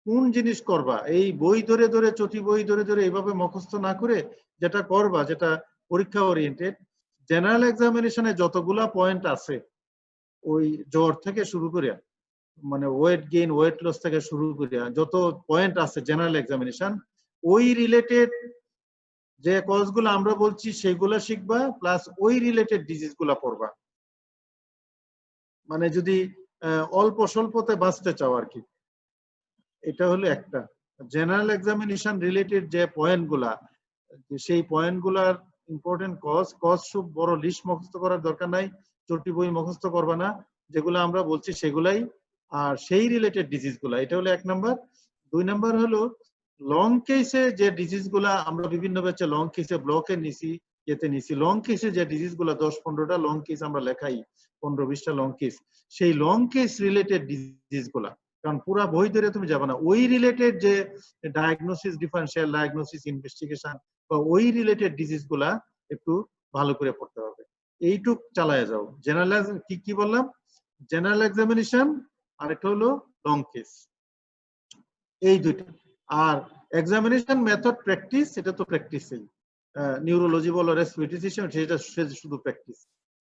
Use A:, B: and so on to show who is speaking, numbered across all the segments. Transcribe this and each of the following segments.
A: কোন জিনিস করবা, এই বই ধরে ধরে চটি বই ধরে ধরে এইভাবে মুখস্থ না করে যেটা করবা, যেটা পরীক্ষা ওরিয়েন্টেড, জেনারেল এক্সামিনেশনে যতগুলা পয়েন্ট আছে ওই জ্বর থেকে শুরু করে মানে ওয়েট গেইন ওয়েট লস থেকে শুরু করে যত পয়েন্ট আছে জেনারেল এক্সামিনেশন, ওই রিলেটেড যে কজগুলো আমরা বলছি সেগুলো শিখবা, প্লাস ওই রিলেটেড ডিজিজ গুলা পড়বা। মানে যদি অল্প স্বল্পতে বাঁচতে চাও আর কি। এটা হলো একটা। জেনারেল এক্সামিনেশন রিলেটেড যে পয়েন্ট গুলা, সেই পয়েন্ট গুলার ইম্পর্টেন্ট কজ খুব বড় লিস্ট মুখস্থ করার দরকার নাই, চটি বই মুখস্থ করবা না, যেগুলো আমরা বলছি সেগুলাই, আর সেই রিলেটেড ডিজিজ গুলা। এটা হলো 1 নাম্বার। 2 নাম্বার হলো লং কেসে যে ডিজিজ গুলা আমরা বিভিন্ন ব্যাচে লং কেসে ব্লকে নিছি, এতে নিছি, লং কেসে যে ডিজিজ গুলা 10-15টা লং কেস আমরা লেখাই, 15-20টা লং কেস, সেই লং কেস রিলেটেড ডিজিজ গুলা, কারণ পুরা বই ধরে তুমি যাবে না, ওই রিলেটেড যে ডায়াগনোসিস, ডিফারেন্সিয়াল ডায়াগনোসিস, ইনভেস্টিগেশন বা ওই রিলেটেড ডিজিজ গুলা একটু ভালো করে পড়তে হবে। এইটুক চালায় যাও। জেনারেল কি বললাম, জেনারেল এক্সামিনেশন আর একটা হলো লং কেস, এই দুইটা। আর এক্সামিনেশন মেথড প্র্যাকটিস, এটা তো প্র্যাকটিসই, নিউরোলজি বলো রেসপিরেটরি সিস্টেম, সেটা শুধু প্র্যাকটিস।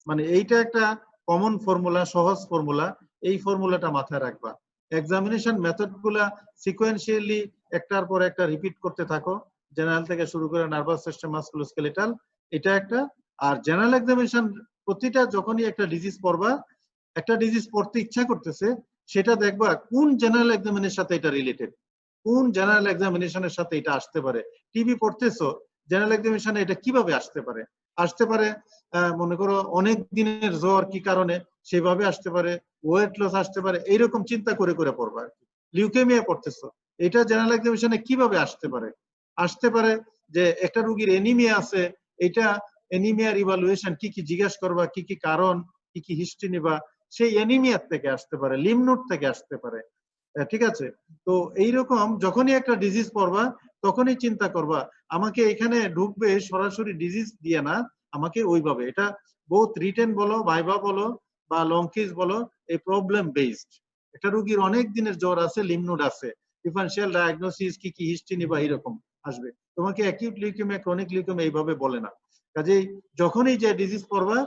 A: মানে এইটা একটা কমন ফর্মুলা, সহজ ফর্মুলা, এই ফর্মুলাটা মাথায় রাখবা। এক্সামিনেশন মেথড গুলা সিকোয়েন্সিয়ালি একটার পর একটা রিপিট করতে থাকো, জেনারেল থেকে শুরু করে নার্ভাস সিস্টেম, মাসকুলোস্কেলেটাল, এটা একটা। আর জেনারেল এক্সামিনেশন প্রতিটা যখনই একটা ডিজিজ পড়বা, একটা ডিজিজ পড়তে ইচ্ছা করতেছে, সেটা দেখবা কোন জেনারেল এক্সামিনের সাথে এটা রিলেটেড, কোন জেনারেল এক্সামিনেশনের সাথে এটা আসতে পারে। টিবি পড়তেছো, জেনারেল এক্সামিনেশনে এটা কিভাবে আসতে পারে, মনে করো অনেক দিনের জ্বর কি কারণে, সেভাবে আসতে পারে, ওয়েট লস আসতে পারে, এইরকম চিন্তা করে করে পড়বা। লিউকেমিয়া পড়তেছো, এটা জেনারেল এক্সামিনেশনে কিভাবে আসতে পারে যে একটা রোগীর এনিমিয়া আছে, এটা এনিমিয়ার ইভালুয়েশন কি কি জিজ্ঞেস করবা, কি কি কারণ, কি কি হিস্ট্রি নিবা, সেই এনিমিয়ার থেকে আসতে পারে, লিমনোড থেকে আসতে পারে। ঠিক আছে? তো এইরকম যখনই একটা ডিজিজ পড়বা, তখনই চিন্তা করবা আমাকে এখানে ঢুকবে সরাসরি ডিজিজ দিয়ে না, আমাকে ওইভাবে, এটা বহুত রিটেন বলো, ভাইভা বলো বা লং কেস বলো, এই প্রবলেম বেসড। একটা রোগীর অনেক দিনের জ্বর আছে, লিমনোড আছে, ডিফারেন্সিয়াল ডায়াগনোসিস কি কি হিস্ট্রি নিবা, এরকম আসবে। তোমাকে অ্যাকিউট লিউকেমিয়া, ক্রনিক লিউকেমিয়া এইভাবে বলে না। কাজেই যখনই যে ডিজিজ পড়বা,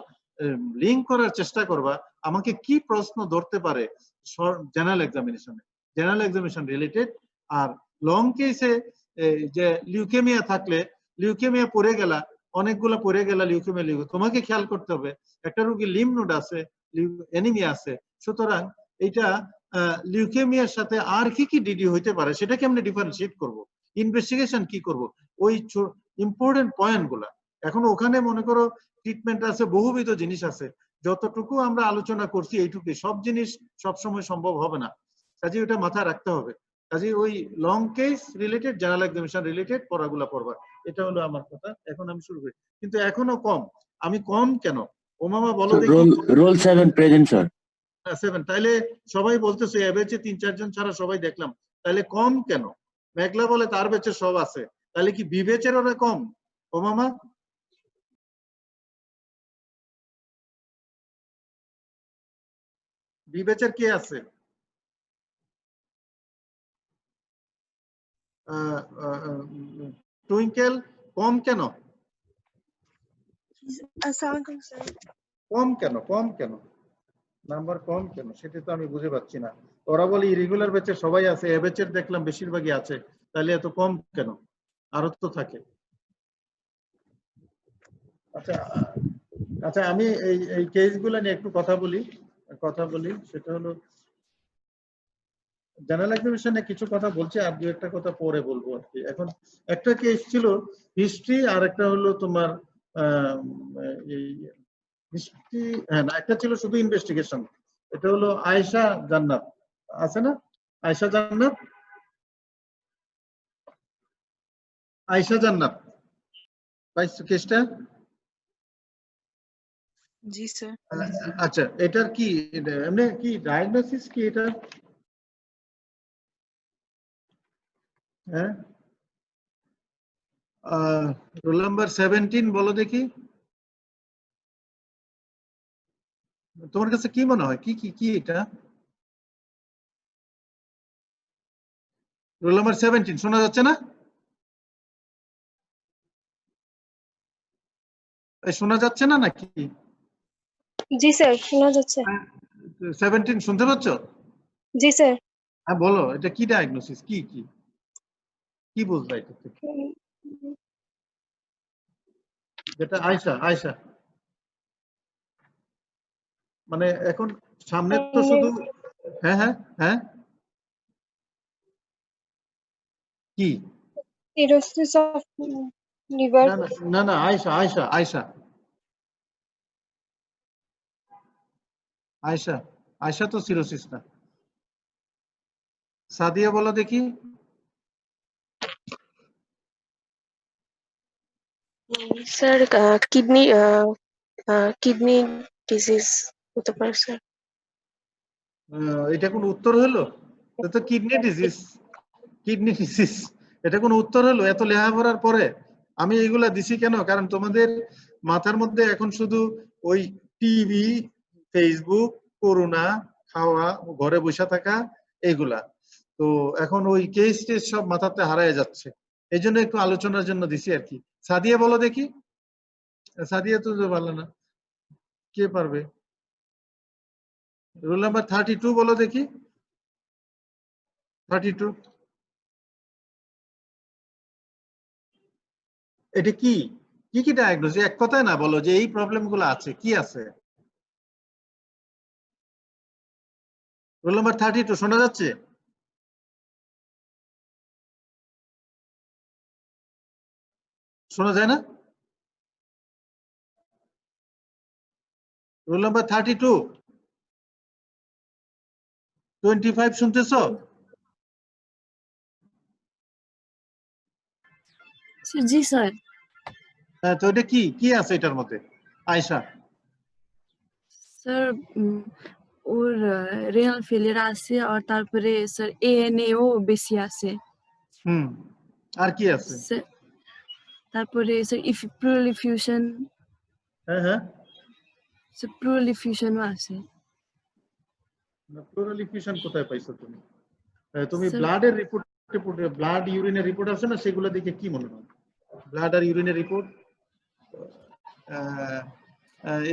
A: লিঙ্ক করার চেষ্টা করবা আমাকে কি প্রশ্ন ধরতে পারে জেনারেল এক্সামিনেশনে, জেনারেল এক্সামিনেশন রিলেটেড। আর লং কেসে যে লিউকেমিয়া থাকলে, লিউকেমিয়া পড়ে গেলা, অনেকগুলো পড়ে গেলা লিউকেমিয়া, তোমাকে খেয়াল করতে হবে একটা রোগীর লিমনোড আছে, এনিমিয়া আছে, সুতরাং এটা লিউকেমিয়ার সাথে আর কি কি ডিডি হইতে পারে সেটা কেমনে ডিফারেন্সিয়েট করব, ইনভেস্টিগেশন কি করব, ওই ইম্পর্টেন্ট পয়েন্ট গুলা। এখন ওখানে মনে করো ট্রিটমেন্ট আছে, বহুবিধ জিনিস আছে, যতটুকু আমরা আলোচনা করছি এইটুকুই, সব জিনিস সবসময় সম্ভব হবে না, কাজে ওটা মাথায় রাখতে হবে। কাজে ওই long case related, general examination related পড়াগুলা পড়বা, এটা হলো আমার কথা। এখন আমি শুরু করি, কিন্তু এখনো কম। আমি কম কেন? ও মামা বলো দেখি।
B: Role 7 present sir.
A: 7, তাইলে সবাই বলতেছে এবেচে 3-4 জন ছাড়া সবাই দেখলাম, তাইলে কম কেন? মেঘলা বলে তার বেচে সব আছে, তাহলে কি বিবেচের ওরা কম? ও মামা বিবেচের কে আছে? টুইঙ্কেল, কম কেন? কম কেন, কম কেন, নাম্বার কম কেন, সেটা তো আমি বুঝে পাচ্ছি না। ওরা বলে ইরেগুলার ব্যাচে সবাই আছে, এ ব্যাচের দেখলাম বেশিরভাগই আছে, তাহলে এত কম কেন? আরো তো থাকে। আচ্ছা আচ্ছা, আমি এই কেসগুলো নিয়ে একটু কথা বলি, সেটা হলো জেনারেল এক্সামিনেশনে কিছু কথা বলছি, আর দু একটা কথা পরে বলবো আর কি। এখন একটা কেস ছিল হিস্ট্রি, আর একটা হলো তোমার এই হিস্ট্রি, হ্যাঁ না, একটা ছিল শুধু ইনভেস্টিগেশন। এটা হলো আয়েশা জান্নাত, আছে না? আয়েশা জান্নাত, আয়েশা জান্নাত পাইছো কেসটা?
C: জি স্যার।
A: আচ্ছা, এটার কি এমনি কি ডায়াগনোসিস কি এটা? হ্যাঁ, রোল নাম্বার 17 বলো দেখি, তোমার কাছে কি মনে হয় কি কি কি এটা? রোল নাম্বার 17 শোনা যাচ্ছে না? শোনা যাচ্ছে না নাকি?
B: জি স্যার, শোনা যাচ্ছে।
A: 17 শুনতে পাচ্ছ?
B: জি স্যার।
A: হ্যাঁ বলো, এটা কি ডায়াগনোসিস, কি কি কি বুঝবা এটা থেকে? যেটা আয়শা আয়শা মানে এখন সামনে তো শুধু হ্যাঁ হ্যাঁ হ্যাঁ কি
B: সিরোসিস অফ লিভার।
A: না না না না আয়শা আয়শা আয়শা আয়শা আয়শা তো সিরোসিস না। সাদিয়া বলো দেখি।
B: স্যার কিডনি ডিজিজ হতে পারে স্যার।
A: এটা কোনো উত্তর হলো? এটা তো কিডনি ডিজিজ, কিডনি ডিজিজ এটা কোনো উত্তর হলো এত লেখাপড়ার পরে? আমি এইগুলা দিছি কেন, কারণ তোমাদের মাথার মধ্যে এখন শুধু ওই টিভি, ফেসবুক, করোনা, খাওয়া, ঘরে বসে থাকা, এইগুলা। তো এখন ওই কেস টেস সব মাথাতে হারায় যাচ্ছে, এই জন্য একটু আলোচনার জন্য দিছি আর কি। সাদিয়া বলো দেখি। সাদিয়া তো ভালো না, কে পারবে? রোল নাম্বার 32 বলো দেখি। 32 এটা কি কি কি ডায়াগনোসিস, এক কথায় না বলো যে এই প্রবলেম গুলো আছে, কি আছে? রোল নাম্বার 32 শোনা যাচ্ছে? শোনা যায় না? Roll number 32 25 শুনতেছ?
B: জি স্যার।
A: হ্যাঁ, তো এটা কি কি আছে এটার মধ্যে আয়শা?
B: স্যার ওর রেনাল ফেলিয়ার আছে, আর তারপরে স্যার এএনএও বেশি আছে।
A: হুম, আর কি আছে?
B: তারপরে স্যার প্লুরাল ইফিউশন।
A: হ্যাঁ হ্যাঁ,
B: স্যার প্লুরাল ইফিউশনও আছে।
A: প্লুরাল ইফিউশন কোথায় পাইছো তুমি? তুমি
B: স্যার
A: ব্লাডের রিপোর্ট, ব্লাড ইউরিনের রিপোর্ট আছে না, সেগুলো দেখে কি মনে হয়? ব্লাড আর ইউরিনের রিপোর্ট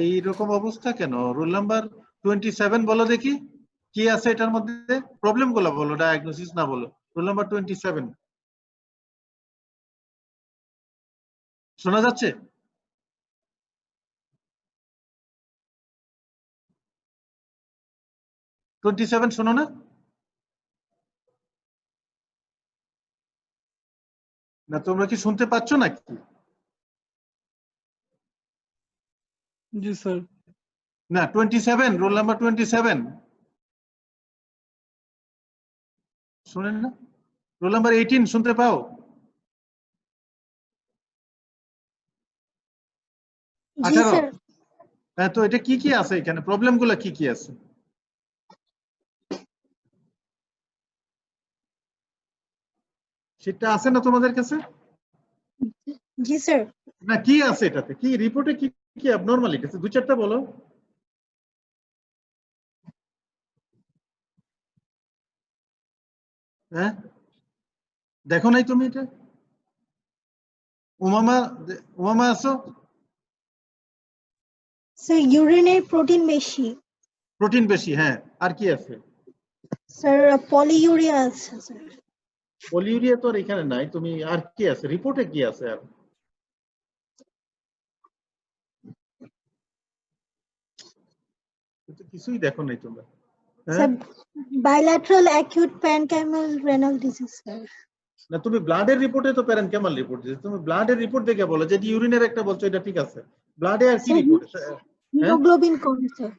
A: এইরকম অবস্থা কেন? রোল নাম্বার 27 বলো দেখি, কি আছে এটার মধ্যে? প্রবলেম গুলো বলো, ডায়াগনোসিস না বলো। রোল নাম্বার 27 শোনা যাচ্ছে? শোনো না? না তোমরা কি শুনতে পাচ্ছ নাকি?
C: জি স্যার।
A: না 27, রোল নাম্বার 27 শুনেন না? রোল নাম্বার 18 শুনতে পাও?
B: জি
A: 18।
B: স্যার।
A: হ্যাঁ, তো এটা কি কি আছে এখানে, প্রবলেম গুলো কি কি আছে? সেটা আছে না তোমাদের কাছে?
B: জি স্যার।
A: না কি আছে এটাতে, কি রিপোর্টে কি কি অ্যাবনরমালিটি আছে, দু চারটা বলো। হ্যাঁ, দেখো নাই তুমি এটা? উমামা, উমামা আছো?
D: স্যার ইউরিনের প্রোটিন বেশি।
A: প্রোটিন বেশি, হ্যাঁ, আর কি আছে?
D: স্যার পলিইউরিয়া আছে স্যার।
A: পলিউরিয়া তো আর এখানে নাই, তুমি আর কি আছে রিপোর্টে, কি আছে আর? কিছুই দেখো নাই তোমরা? হ্যাঁ,
D: স্যার বাইল্যাটারাল অ্যাকিউট প্যানক্যামাল রেনাল ডিজিজ স্যার।
A: না তুমি ব্লাডের রিপোর্টে তো প্যারেনকেমাল রিপোর্ট দিয়েছো, তুমি ব্লাডের রিপোর্ট দেখে বলো যে ইউরিনের একটা বলছো, এটা ঠিক আছে। ব্লাডে আর কি
D: স্যার
A: রিপোর্ট? হ্যাঁ,
D: হিমোগ্লোবিন কম স্যার।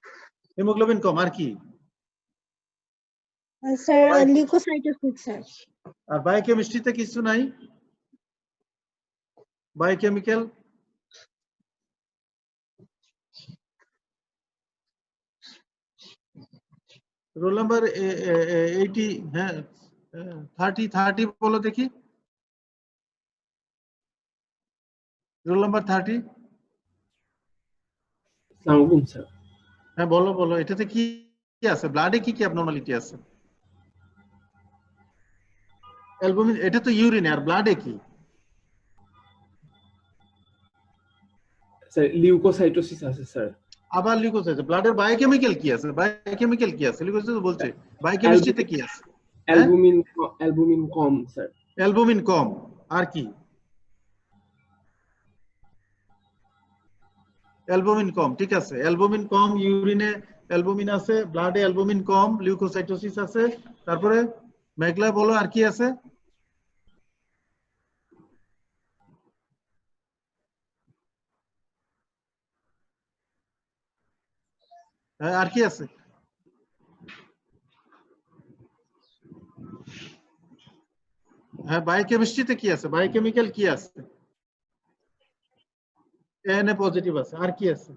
A: হিমোগ্লোবিন কম, আর কি?
D: Sir leucocytosis sir.
A: আর বায়োকেমিস্ট্রিতে কিছু নাই? বায়োকেমিক্যাল? রোল নাম্বার 80, হ্যাঁ 30 বলো দেখি। Roll number 30।
C: আসসালামু আলাইকুম স্যার।
A: হ্যাঁ বলো বলো, এটাতে কি কি আছে, ব্লাডে কি কি অ্যাবনরমালিটি আছে? অ্যালবুমিন এটা তো ইউরিনে, আর ব্লাডে কি?
C: স্যার লিউকোসাইটোসিস আছে স্যার।
A: আবার লিউকোসাইট। ব্লাডের বায়োকেমিক্যাল কি আছে? বায়োকেমিক্যাল কি আছে? লিউকোসাইট তো বলছে, বায়োকেমিস্ট্রিতে কি আছে?
C: অ্যালবুমিন কম স্যার।
A: অ্যালবুমিন কম, আর কি? অ্যালবুমিন কম, ঠিক আছে। অ্যালবুমিন কম, ইউরিনে অ্যালবুমিন আছে, ব্লাডে অ্যালবুমিন কম, লিউকোসাইটোসিস আছে। তারপরে মেঘলা বলো আর কি আছে? হ্যাঁ, আর কি আছে? হ্যাঁ, বায়োকেমিস্ট্রিতে কি আছে? বায়োকেমিক্যাল কি আছে? এনএ পজিটিভ আছে, আর কি আছে?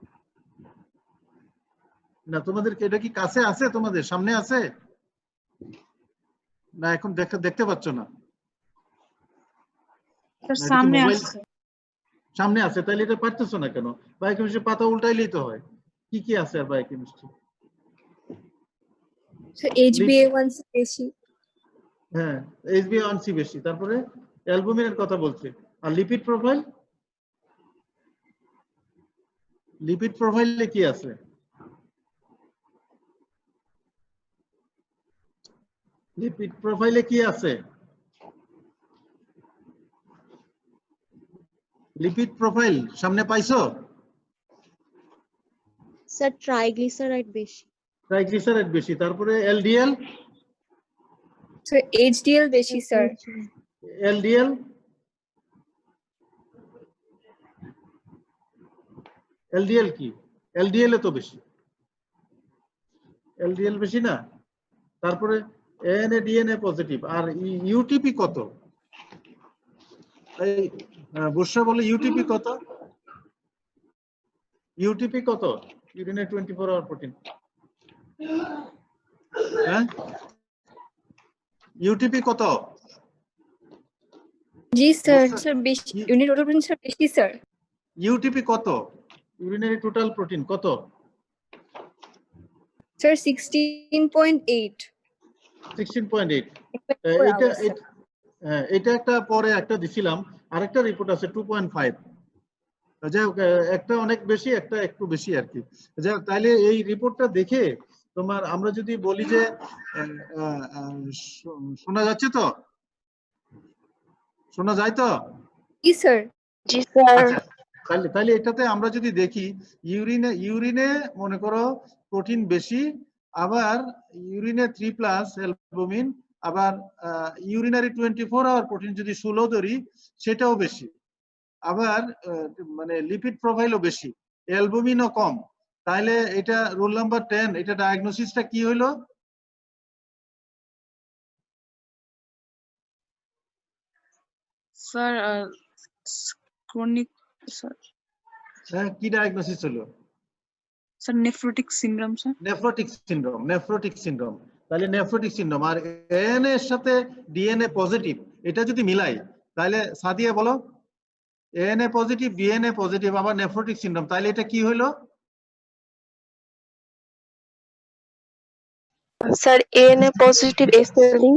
A: না, তোমাদের এটা কি কাছে আছে? তোমাদের সামনে আছে না? এখন দেখতে পাচ্ছ না?
E: সামনে আছে।
A: সামনে আছে, তাহলে এটা পারতেছো না কেন? বায়োকেমিস্ট্রি পাতা উল্টাইলেই তো হয়। কি কি আছে আর বায়োকেমিস্ট্রি?
F: HbA1c বেশি।
A: হ্যাঁ, HbA1c বেশি। তারপরে অ্যালবুমিনের কথা বলছে। আর লিপিড প্রোফাইল? লিপিড প্রোফাইলে কি আছে? লিপিড প্রোফাইলে কি আছে? লিপিড প্রোফাইল সামনে পাইছো?
F: স্যার ট্রাইগ্লিসারাইড বেশি।
A: ট্রাইগ্লিসারাইড বেশি। তারপরে এলডিএল?
F: স্যার HDL বেশি স্যার।
A: এলডিএল? এলডিএল কি? এলডিএল এ তো বেশি। এলডিএল বেশি না? তারপরে এএনএ ডিএনএ পজিটিভ। আর ইউটিপি কত? এই বুশরা বলে ইউটিপি কত? ইউটিপি কত? ইউরিনে 24 আওয়ার প্রোটিন। হ্যাঁ, ইউটিপি কত?
F: জি স্যার। স্যার বেশি ইউনিট টোটাল প্রোটিন স্যার বেশি স্যার।
A: ইউটিপি কত? ইউরিনারি টোটাল প্রোটিন কত?
F: স্যার 16.8।
A: 16.8। এটা একটা পরে একটা দিছিলাম, আরেকটা রিপোর্ট আছে 2.5। যাই হোক, একটা অনেক বেশি, একটা একটু বেশি আর কি। যাই হোক, তাহলে এই রিপোর্টটা দেখে তোমার আমরা যদি বলি যে শোনা যাচ্ছে তো? শোনা যায় তো?
F: জি স্যার।
E: জি স্যার।
A: আচ্ছা, তাহলে এটাতে আমরা যদি দেখি ইউরিনে মনে করো প্রোটিন বেশি, আবার ইউরিনে 3+ অ্যালবুমিন, আবার ইউরিনারি 24 আওয়ার প্রোটিন যদি 16 ধরি সেটাও বেশি, আবার মানে লিপিড প্রোফাইলও বেশি, অ্যালবুমিনও কম। তাহলে এটা রোল নাম্বার 10, এটা ডায়াগনোসিসটা কি হইলো?
E: Sir chronic sir.
A: হ্যাঁ, কি ডায়াগনোসিস হলো?
E: Sir nephrotic syndrome sir.
A: Nephrotic syndrome. তাহলে নেফ্রোটিক সিনড্রোম আর এএনএ এর সাথে ডিএনএ পজিটিভ, এটা যদি মিলাই তাহলে সাদিয়া বলো, এএনএ পজিটিভ, ডিএনএ পজিটিভ, আবার নেফ্রোটিক সিনড্রোম, তাহলে এটা কি হইলো?
G: Sir ANA positive SLE.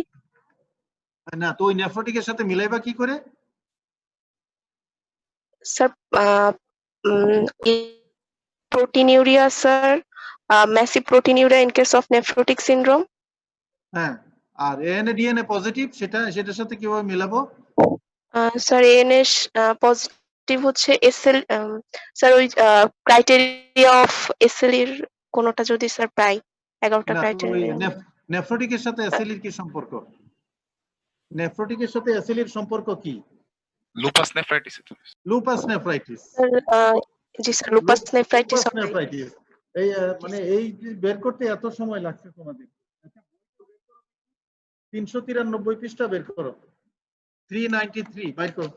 A: না, তো ওই নেফ্রোটিকের সাথে মিলাইবা কি করে?
G: Sir proteinuria sir, massive proteinuria in case of nephrotic syndrome.
A: হ্যাঁ, আর এএনএ ডিএনএ পজিটিভ সেটার সাথে কিভাবে মিলাবো?
G: স্যার এএনএস পজিটিভ হচ্ছে এসএল। স্যার ওই ক্রাইটেরিয়া অফ এসএল এর কোনটা যদি স্যার পাই, 11টা ক্রাইটেরিয়া।
A: নেফ্রোটিকের সাথে এসএলইর কি সম্পর্ক? নেফ্রোটিকের সাথে এসএলইর সম্পর্ক কি?
H: Lupus nephritis.
A: Lupus nephritis.
G: জি স্যার, লুপাস নেফ্রাইটিস।
A: এই মানে এই বের করতে এত সময় লাগছে তোমাদের? 393 পৃষ্ঠা বের করো। 393 বাইর করো।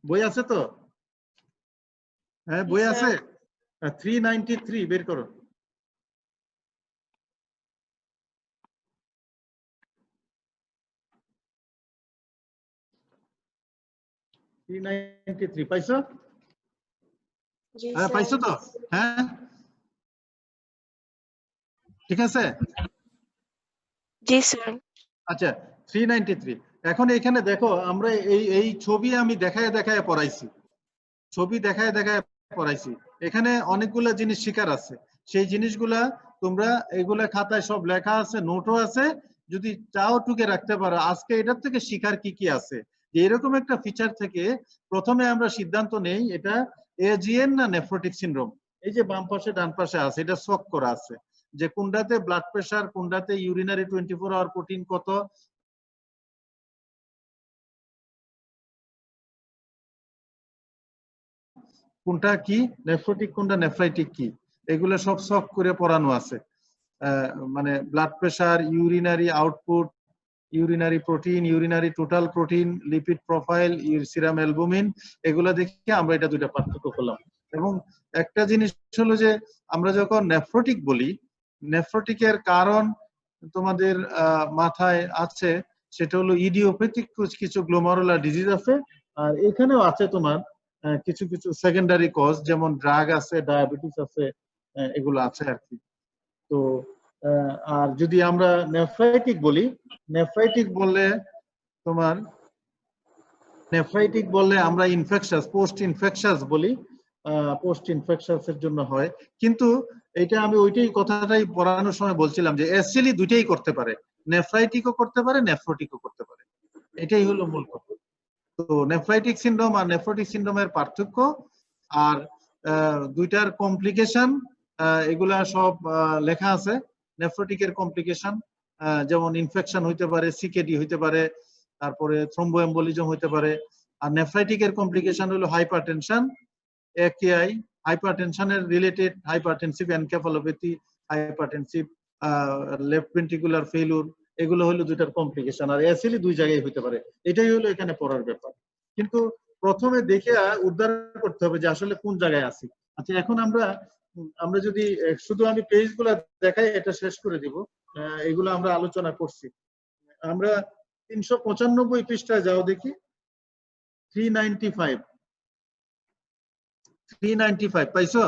A: বই আছে তো? হ্যাঁ, বই আছে। 393 বের করো। পাইছো? হ্যাঁ, পাইছো তো? হ্যাঁ, ঠিক আছে।
G: জি স্যার।
A: আচ্ছা, 393। এখন এখানে দেখো আমরা এই ছবি আমি দেখায় দেখায় পড়াইছি, ছবি দেখায় দেখায় পড়াইছি। এখানে অনেকগুলা জিনিস শিকার আছে, সেই জিনিসগুলা তোমরা এগুলা খাতায় সব লেখা আছে, নোটও আছে, যদি চাও টুকে রাখতে পারো। আজকে এটার থেকে শিকার কি কি আছে, যে এরকম একটা ফিচার থেকে প্রথমে আমরা সিদ্ধান্ত নেই এটা এজিএন না নেফ্রোটিক সিনড্রোম। এই যে বাম পাশে ডান পাশে আছে, এটা শক করা আছে যে কোনটাতে ব্লাড প্রেশার, কোনটাতে ইউরিনারি 24 আওয়ার প্রোটিন কত, কোনটা কি নেফ্রোটিক কোনটা নেফ্রাইটিক কি, এগুলো সব শক করে পড়ানো আছে। মানে blood pressure, urinary output, urinary protein, urinary total protein, lipid profile, serum albumin, এগুলো দেখে আমরা এটা দুইটা পার্থক্য করলাম। এবং একটা জিনিস হলো যে আমরা যখন নেফ্রোটিক বলি, নেফ্রোটিকের কারণ তোমাদের মাথায় আছে, সেটা হলো ইডিওপ্যাথিক কিছু গ্লোমারুলার ডিজিজ আছে, আর এখানেও আছে তোমার কিছু কিছু সেকেন্ডারি কজ, যেমন ড্রাগ আছে, ডায়াবেটিস আছে, এগুলো আছে আর কি। তো আর যদি আমরা নেফ্রাইটিক বলি, নেফ্রাইটিক বললে তোমার নেফ্রাইটিক বললে আমরা ইনফেকশাস, পোস্ট ইনফেকশাস বলি, পোস্ট ইনফেকশাস এর জন্য হয়। কিন্তু এটা আমি ওইটাই কথাটাই পড়ানোর সময় বলছিলাম যে এসএলই দুইটাই করতে পারে, নেফ্রাইটিকও করতে পারে, নেফ্রোটিকও করতে পারে, এটাই হলো মূল কথা। তো নেফ্রাইটিক সিনড্রোম আর নেফ্রোটিক সিনড্রোমের পার্থক্য আর দুইটার কমপ্লিকেশন, এগুলা সব লেখা আছে। নেফ্রোটিকের কমপ্লিকেশন যেমন ইনফেকশন হইতে পারে, সিকেডি হইতে পারে, তারপরে থ্রম্বোএম্বোলিজম হইতে পারে। আর নেফ্রাইটিকের কমপ্লিকেশন হলো হাইপারটেনশন, একেআই, হাইপারটেনশনের related hypertensive encephalopathy, hypertensive left ventricular failure, এগুলো হলো দুইটার কমপ্লিকেশন। আর এসএলই দুই জায়গায় হইতে পারে, এটাই হলো এখানে পড়ার ব্যাপার। কিন্তু প্রথমে দেখে উদ্ধার করতে হবে যে আসলে কোন জায়গায় আছি। আচ্ছা, এখন আমরা যদি শুধু আমি পেজগুলো দেখাই, এটা শেষ করে দিব। এগুলো আমরা আলোচনা করছি। আমরা 395 পৃষ্ঠায় যাও দেখি, 395 পাইছো?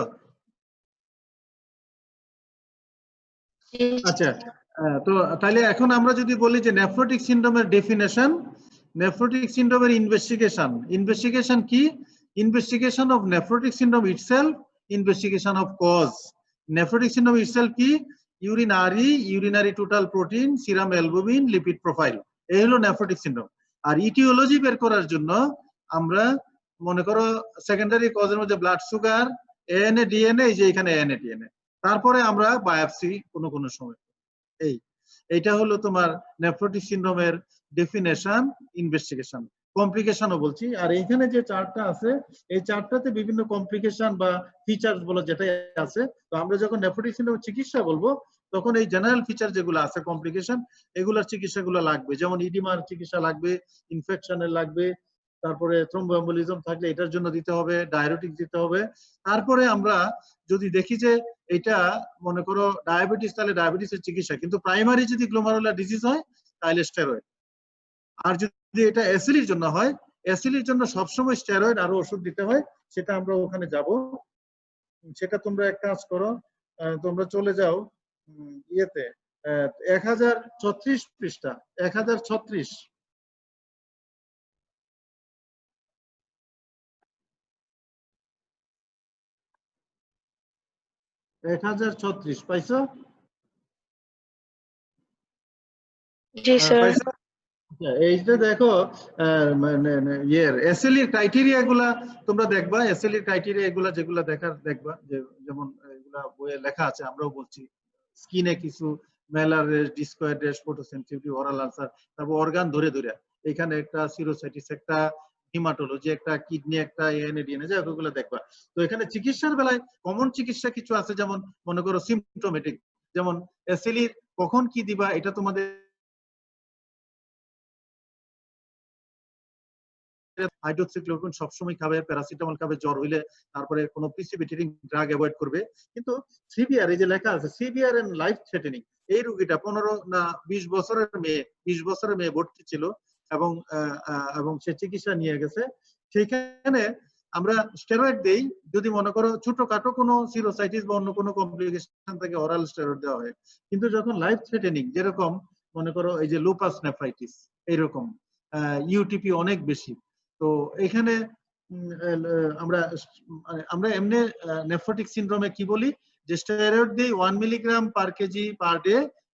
A: আচ্ছা, তো তাহলে এখন আমরা যদি বলি যে নেফ্রোটিক সিনড্রোমের ডেফিনেশন, নেফ্রোটিক সিনড্রোমের ইনভেস্টিগেশন কি? Investigation of nephrotic syndrome itself, investigation of cause. Nephrotic syndrome itself কি? Urinary total protein, serum albumin, lipid profile, এই হলো নেফ্রোটিক সিনড্রোম। আর ইটিওলজি বের করার জন্য আমরা মনে করো সেকেন্ডারি কজের মধ্যে ব্লাড সুগার, এএনএ, ডিএনএ, এই যে এখানে এএনএ, ডিএনএ, তারপরে আমরা বায়োপসি কোনো সময়। এইটা হলো তোমার নেফ্রোটিক সিনড্রোমের ডেফিনেশন, ইনভেস্টিগেশন। কমপ্লিকেশনও বলছি। আর এইখানে যে চার্টটা আছে, এই চার্টটাতে বিভিন্ন কমপ্লিকেশন বা ফিচার্স বলো যেটাই আছে। তো আমরা যখন নেফ্রোটিক সিনড্রোমের চিকিৎসা বলবো, তখন এই জেনারেল ফিচার যেগুলো আছে, কমপ্লিকেশন, এগুলোর চিকিৎসাগুলো লাগবে। যেমন ইডিমার চিকিৎসা লাগবে, ইনফেকশনের লাগবে, তারপরে থ্রম্বোএম্বোলিজম থাকলে এটার জন্য দিতে হবে, ডায়াবেটিক দিতে হবে। তারপরে আমরা যদি দেখি যে এটা মনে করো ডায়াবেটিস, তাহলে ডায়াবেটিসের চিকিৎসা, কিন্তু প্রাইমারি যদি গ্লোমারুলার ডিজিজ হয় তাহলে স্টেরয়েড। আর যদি এটা এসিলির জন্য হয়, এসিলির জন্য সবসময় স্টেরয়েড আরো ওষুধ দিতে হয়, সেটা আমরা ওখানে যাব। সেটা তোমরা এক কাজ করো, তোমরা চলে যাও ইয়েতে 1036 পৃষ্ঠা, 1036। পাইছো?
G: জি স্যার।
A: এইটা দেখো, এসএলই ক্রাইটেরিয়া গুলা তোমরা দেখবা। এসএলই ক্রাইটেরিয়া এগুলা যেগুলা দেখবা, যেমন এগুলা বইয়ে লেখা আছে, আমরাও বলছি। স্কিনে কিছু malar rash, discoid rash, photosensitive, oral ulcer, তারপর অর্গান ধরে ধরে, এখানে একটা সিরোসাইটিস, একটা হিমাটোলজি, একটা কিডনি, একটা এএনএ, ডিএনএ, যাই ওগুলো দেখবা। তো এখানে চিকিৎসার বেলায় কমন চিকিৎসা কিছু আছে, যেমন মনে করো সিমটোমেটিক, যেমন এসএলই কখন কি দিবা, এটা তোমাদের হাইড্রোক্সিক্লোরোকুইন সবসময় খাবে, প্যারাসিটামল খাবে জ্বর হইলে, তারপরে কোনো প্রিসিপিটেটিং ড্রাগ অ্যাভয়েড করবে। কিন্তু সিভিয়ার, এই যে লেখা আছে সিভিয়ার এন্ড লাইফ থ্রেটেনিং, এই রোগীটা 15 না 20 বছরের মেয়ে ভর্তি ছিল, এবং সে চিকিৎসা নিয়ে গেছে। সেখানে আমরা স্টেরয়েড দেই যদি মনে করো ছোটখাটো কোনো সিরোসাইটিস বা অন্য কোনো কমপ্লিকেশন থেকে ওরাল স্টেরয়েড দেওয়া হয়। কিন্তু যখন লাইফ থ্রেটেনিং, যেরকম মনে করো এই যে লুপাস নেফ্রাইটিস, এইরকম ইউটিপি অনেক বেশি। তো এখানে আমরা আমরা এমনি নেফ্রোটিক সিনড্রোমে কি বলি যে স্টেরয়েড দিই 1 milligram per KG per day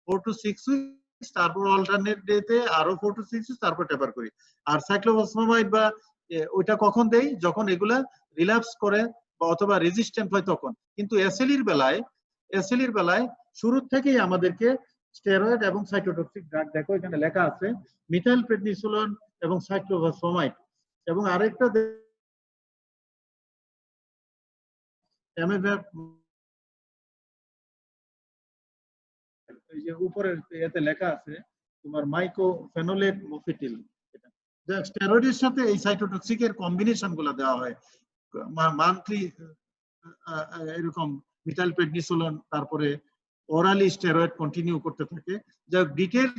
A: 4 to 6 weeks, তারপর অল্টারনেট ডেতে আরো 4 to 6 উইকস, তারপর টেপার করি। আর সাইক্লোফসফামাইড বা ওইটা কখন দেই যখন এগুলা রিল্যাপস করে বা অথবা রেজিস্ট্যান্ট হয় তখন। কিন্তু এসএলির বেলায় শুরু থেকেই আমাদেরকে স্টেরয়েড এবং সাইটোটক্সিক ড্রাগ, দেখো এখানে লেখা আছে মিথাইল প্রেডনিসোলোন এবং সাইক্লোফসফামাইড, এবং আরেকটা এই যে উপরের এতে লেখা আছে তোমার মাইকোফেনোলেট মফিটিল, এটা স্টেরয়েডের সাথে এই সাইটোটক্সিকের কম্বিনেশন গুলো দেওয়া হয় মান্থলি, এরকম মিথাইল প্রেডনিসোলোন, তারপরে ওরালি স্টেরয়েড কন্টিনিউ করতে থাকে। যা ডিটেইল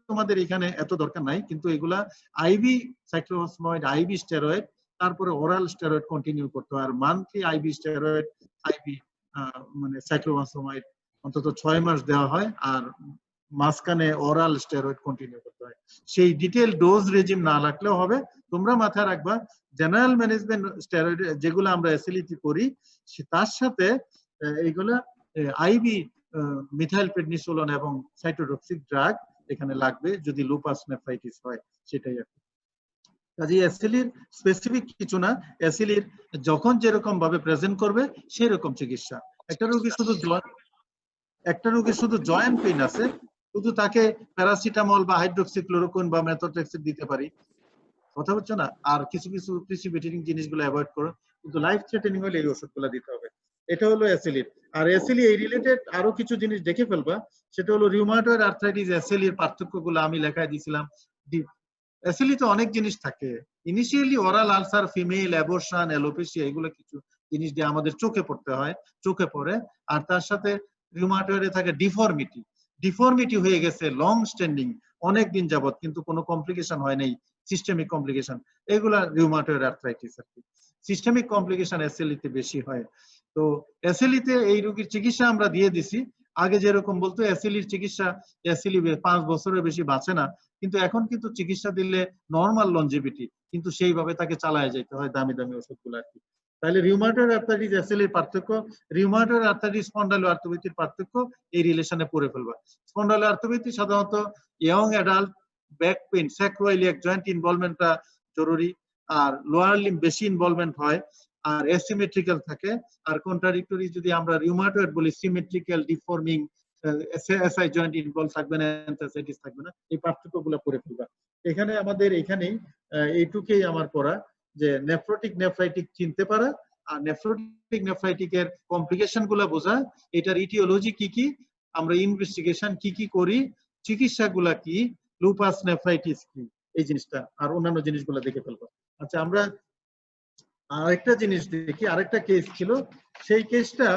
A: তোমাদের এখানে এত দরকার নাই, কিন্তু এগুলা আইভি সাইক্লোফসফামাইড, আইভি স্টেরয়েড, তারপরে ওরাল স্টেরয়েড কন্টিনিউ করতে হয়। আর মান্থলি আইভি স্টেরয়েড, আইভি মানে সাইক্লোফসফামাইড অন্তত 6 মাস দেওয়া হয়, আর মাঝখানে ওরাল স্টেরয়েড কন্টিনিউ করতে হয়। সেই ডিটেইল ডোজ রেজিম না রাখলেও হবে। তোমরা মাথায় রাখবা জেনারেল ম্যানেজমেন্ট স্টেরয়েড যেগুলো আমরা এসএলইটি করি তার সাথে এইগুলা আইভি মিথাইল প্রেডনিসোলোন এবং সাইটোটক্সিক ড্রাগ এখানে লাগবে যদি লুপাস নেফ্রাইটিস হয়, সেটাই আর কি। কাজে এসএলইর স্পেসিফিক কিছু না, এসএলইর যখন যেরকম ভাবে প্রেজেন্ট করবে সেই রকম চিকিৎসা। একটা রোগী শুধু জয়েন্ট পেইন আছে, শুধু তাকে প্যারাসিটামল বা হাইড্রোক্সিক্লোরোকুইন বা মেথোট্রেক্সিড দিতে পারি, কথা হচ্ছে না। আর কিছু প্রিসিপিটেটিং জিনিসগুলো অ্যাভয়েড করো, কিন্তু লাইফ থ্রেটেনিং হলে এই ওষুধগুলো দিতে হবে। এটা হলো এসএলইর। আর এসএলই এই রিলেটেড আরো কিছু জিনিস দেখে ফেলবা, সেটা হলো রিউমাটয়েড আর্থ্রাইটিস এসএলইর পার্থক্যগুলো আমি লেখায় দিয়েছিলাম। এসএলই তো অনেক জিনিস থাকে, initially oral ulcer, female abortion, alopecia, এগুলো কিছু জিনিস দিয়ে আমাদের চোখে পড়ে। আর তার সাথে রিউমাটয়েডে থাকে ডিফর্মিটি হয়ে গেছে লং স্ট্যান্ডিং অনেক দিন যাবত, কিন্তু কোনো কমপ্লিকেশন হয় নাই, সিস্টেমিক কমপ্লিকেশন, এগুলা রিউমাটয়েড আর্থ্রাইটিস আর কি। সিস্টেমিক কমপ্লিকেশন এসএলইতে বেশি হয়। তো এসএলইতে এই রোগীর চিকিৎসা আমরা দিয়ে দিছি। আগে যেরকম বলতো এসএলইর চিকিৎসা, এসএলই 5 বছরের বেশি বাঁচে না, কিন্তু এখন কিন্তু চিকিৎসা দিলে নরমাল লনজিভিটি, কিন্তু সেইভাবে তাকে চালায় যেতে হয় দামি দামি ওষুধগুলো আর কি। তাহলে রিউমাটয়েড আর্থ্রাইটিস এসএলইর পার্থক্য, রিউমাটয়েড আর্থ্রাইটিস স্পন্ডাইলোআর্থ্রাইটিসের পার্থক্য এই রিলেশনে পড়ে ফেলবা। স্পন্ডাইলোআর্থ্রাইটিস সাধারণত young adult back pain, sacroiliac joint ইনভলভমেন্টটা জরুরি, আর লোয়ার লিম্ব বেশি ইনভলভমেন্ট হয়, আর অ্যাসিমেট্রিক্যাল থাকে। আর কন্ট্রাডিক্টরি যদি আমরা রিউমাটয়েড বলি symmetrical, deforming, SI joint involve থাকবে না, এনথ্রাসাইটিস থাকবে না, এই পার্থক্যগুলো পড়ে ফেলবা। এখানে আমাদের এখানেই এইটুকুই আমার পড়া, যে নেফ্রোটিক নেফ্রাইটিক চিনতে পারা, আর নেফ্রোটিক নেফ্রাইটিকের কমপ্লিকেশন গুলা বোঝা, এটার ইটিওলজি কি, আমরা ইনভেস্টিগেশন কি করি, চিকিৎসাগুলা কি, লুপাস নেফ্রাইটিস কি, এই জিনিসটা আর অন্যান্য জিনিসগুলো দেখে ফেলবো। আচ্ছা, আমরা আরেকটা জিনিস দেখি, আরেকটা কেস ছিল, সেই কেসটা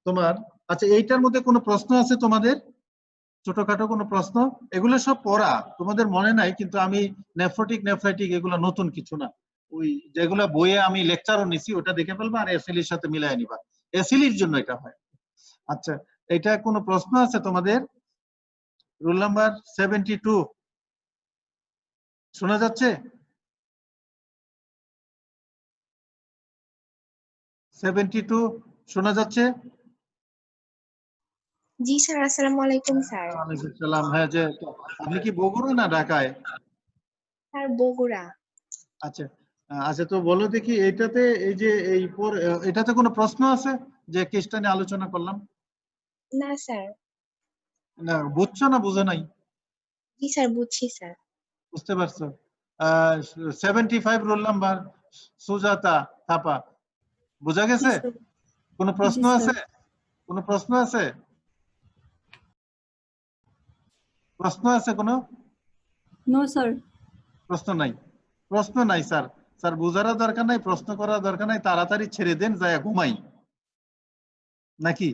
A: তোমার, আচ্ছা এইটার মধ্যে কোনো প্রশ্ন আছে তোমাদের? ছোটখাটো কোনো প্রশ্ন? এগুলো সব পড়া তোমাদের মনে নাই, কিন্তু আমি নেফ্রাইটিক এগুলো নতুন কিছু না, ওই যেগুলো বইয়ে আমি লেকচারও নিছি ওটা দেখে ফেলবা আর এসএলইর সাথে মিলাই নিবা, এসএলইর জন্য এটা হয়। আচ্ছা, এটা কোনো প্রশ্ন আছে তোমাদের? রোল নাম্বার 72 শোনা যাচ্ছে? 72 শোনা যাচ্ছে?
I: জি স্যার, আসসালামু আলাইকুম স্যার।
A: ওয়ালাইকুম সালাম। হ্যাঁ, যে আপনি কি বগুড়া না ঢাকায়?
I: স্যার বগুড়া।
A: আচ্ছা আচ্ছা, তো বলো দেখি এইটাতে, এই যে এই এটাতে কোনো প্রশ্ন আছে যে কেসটা নিয়ে আলোচনা করলাম?
I: না স্যার।
A: না, বুঝছো না বুঝো নাই?
I: জি স্যার, বুঝছি স্যার।
A: বুঝতে পারছো? 75 রোল নাম্বার সুজাতা থাপা, বোঝা গেছে? কোনো প্রশ্ন আছে? কোনো প্রশ্ন আছে? প্রশ্ন আছে কোনো?
B: No sir.
A: প্রশ্ন নাই স্যার। স্যার বোঝারও দরকার নাই, প্রশ্ন করার দরকার নাই, তাড়াতাড়ি ছেড়ে দেন, যায় ঘুমাই নাকি?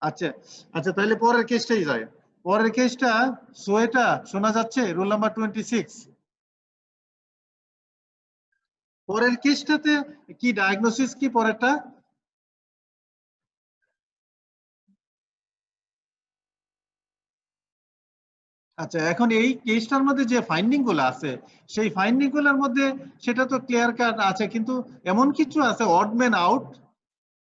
A: আচ্ছা আচ্ছা, তাহলে পরের কেসটাই যায়। পরের কেসটা সোয়েটা শোনা যাচ্ছে? Roll number 26। পরের কেসটাতে কি ডায়াগনোসিস, কি পরেরটা? আচ্ছা, এখন এই কেসটার মধ্যে যে ফাইন্ডিং গুলো আছে সেই ফাইন্ডিং গুলোর মধ্যে সেটা তো ক্লিয়ার কাট আছে, কিন্তু এমন কিছু আছে অড ম্যান আউট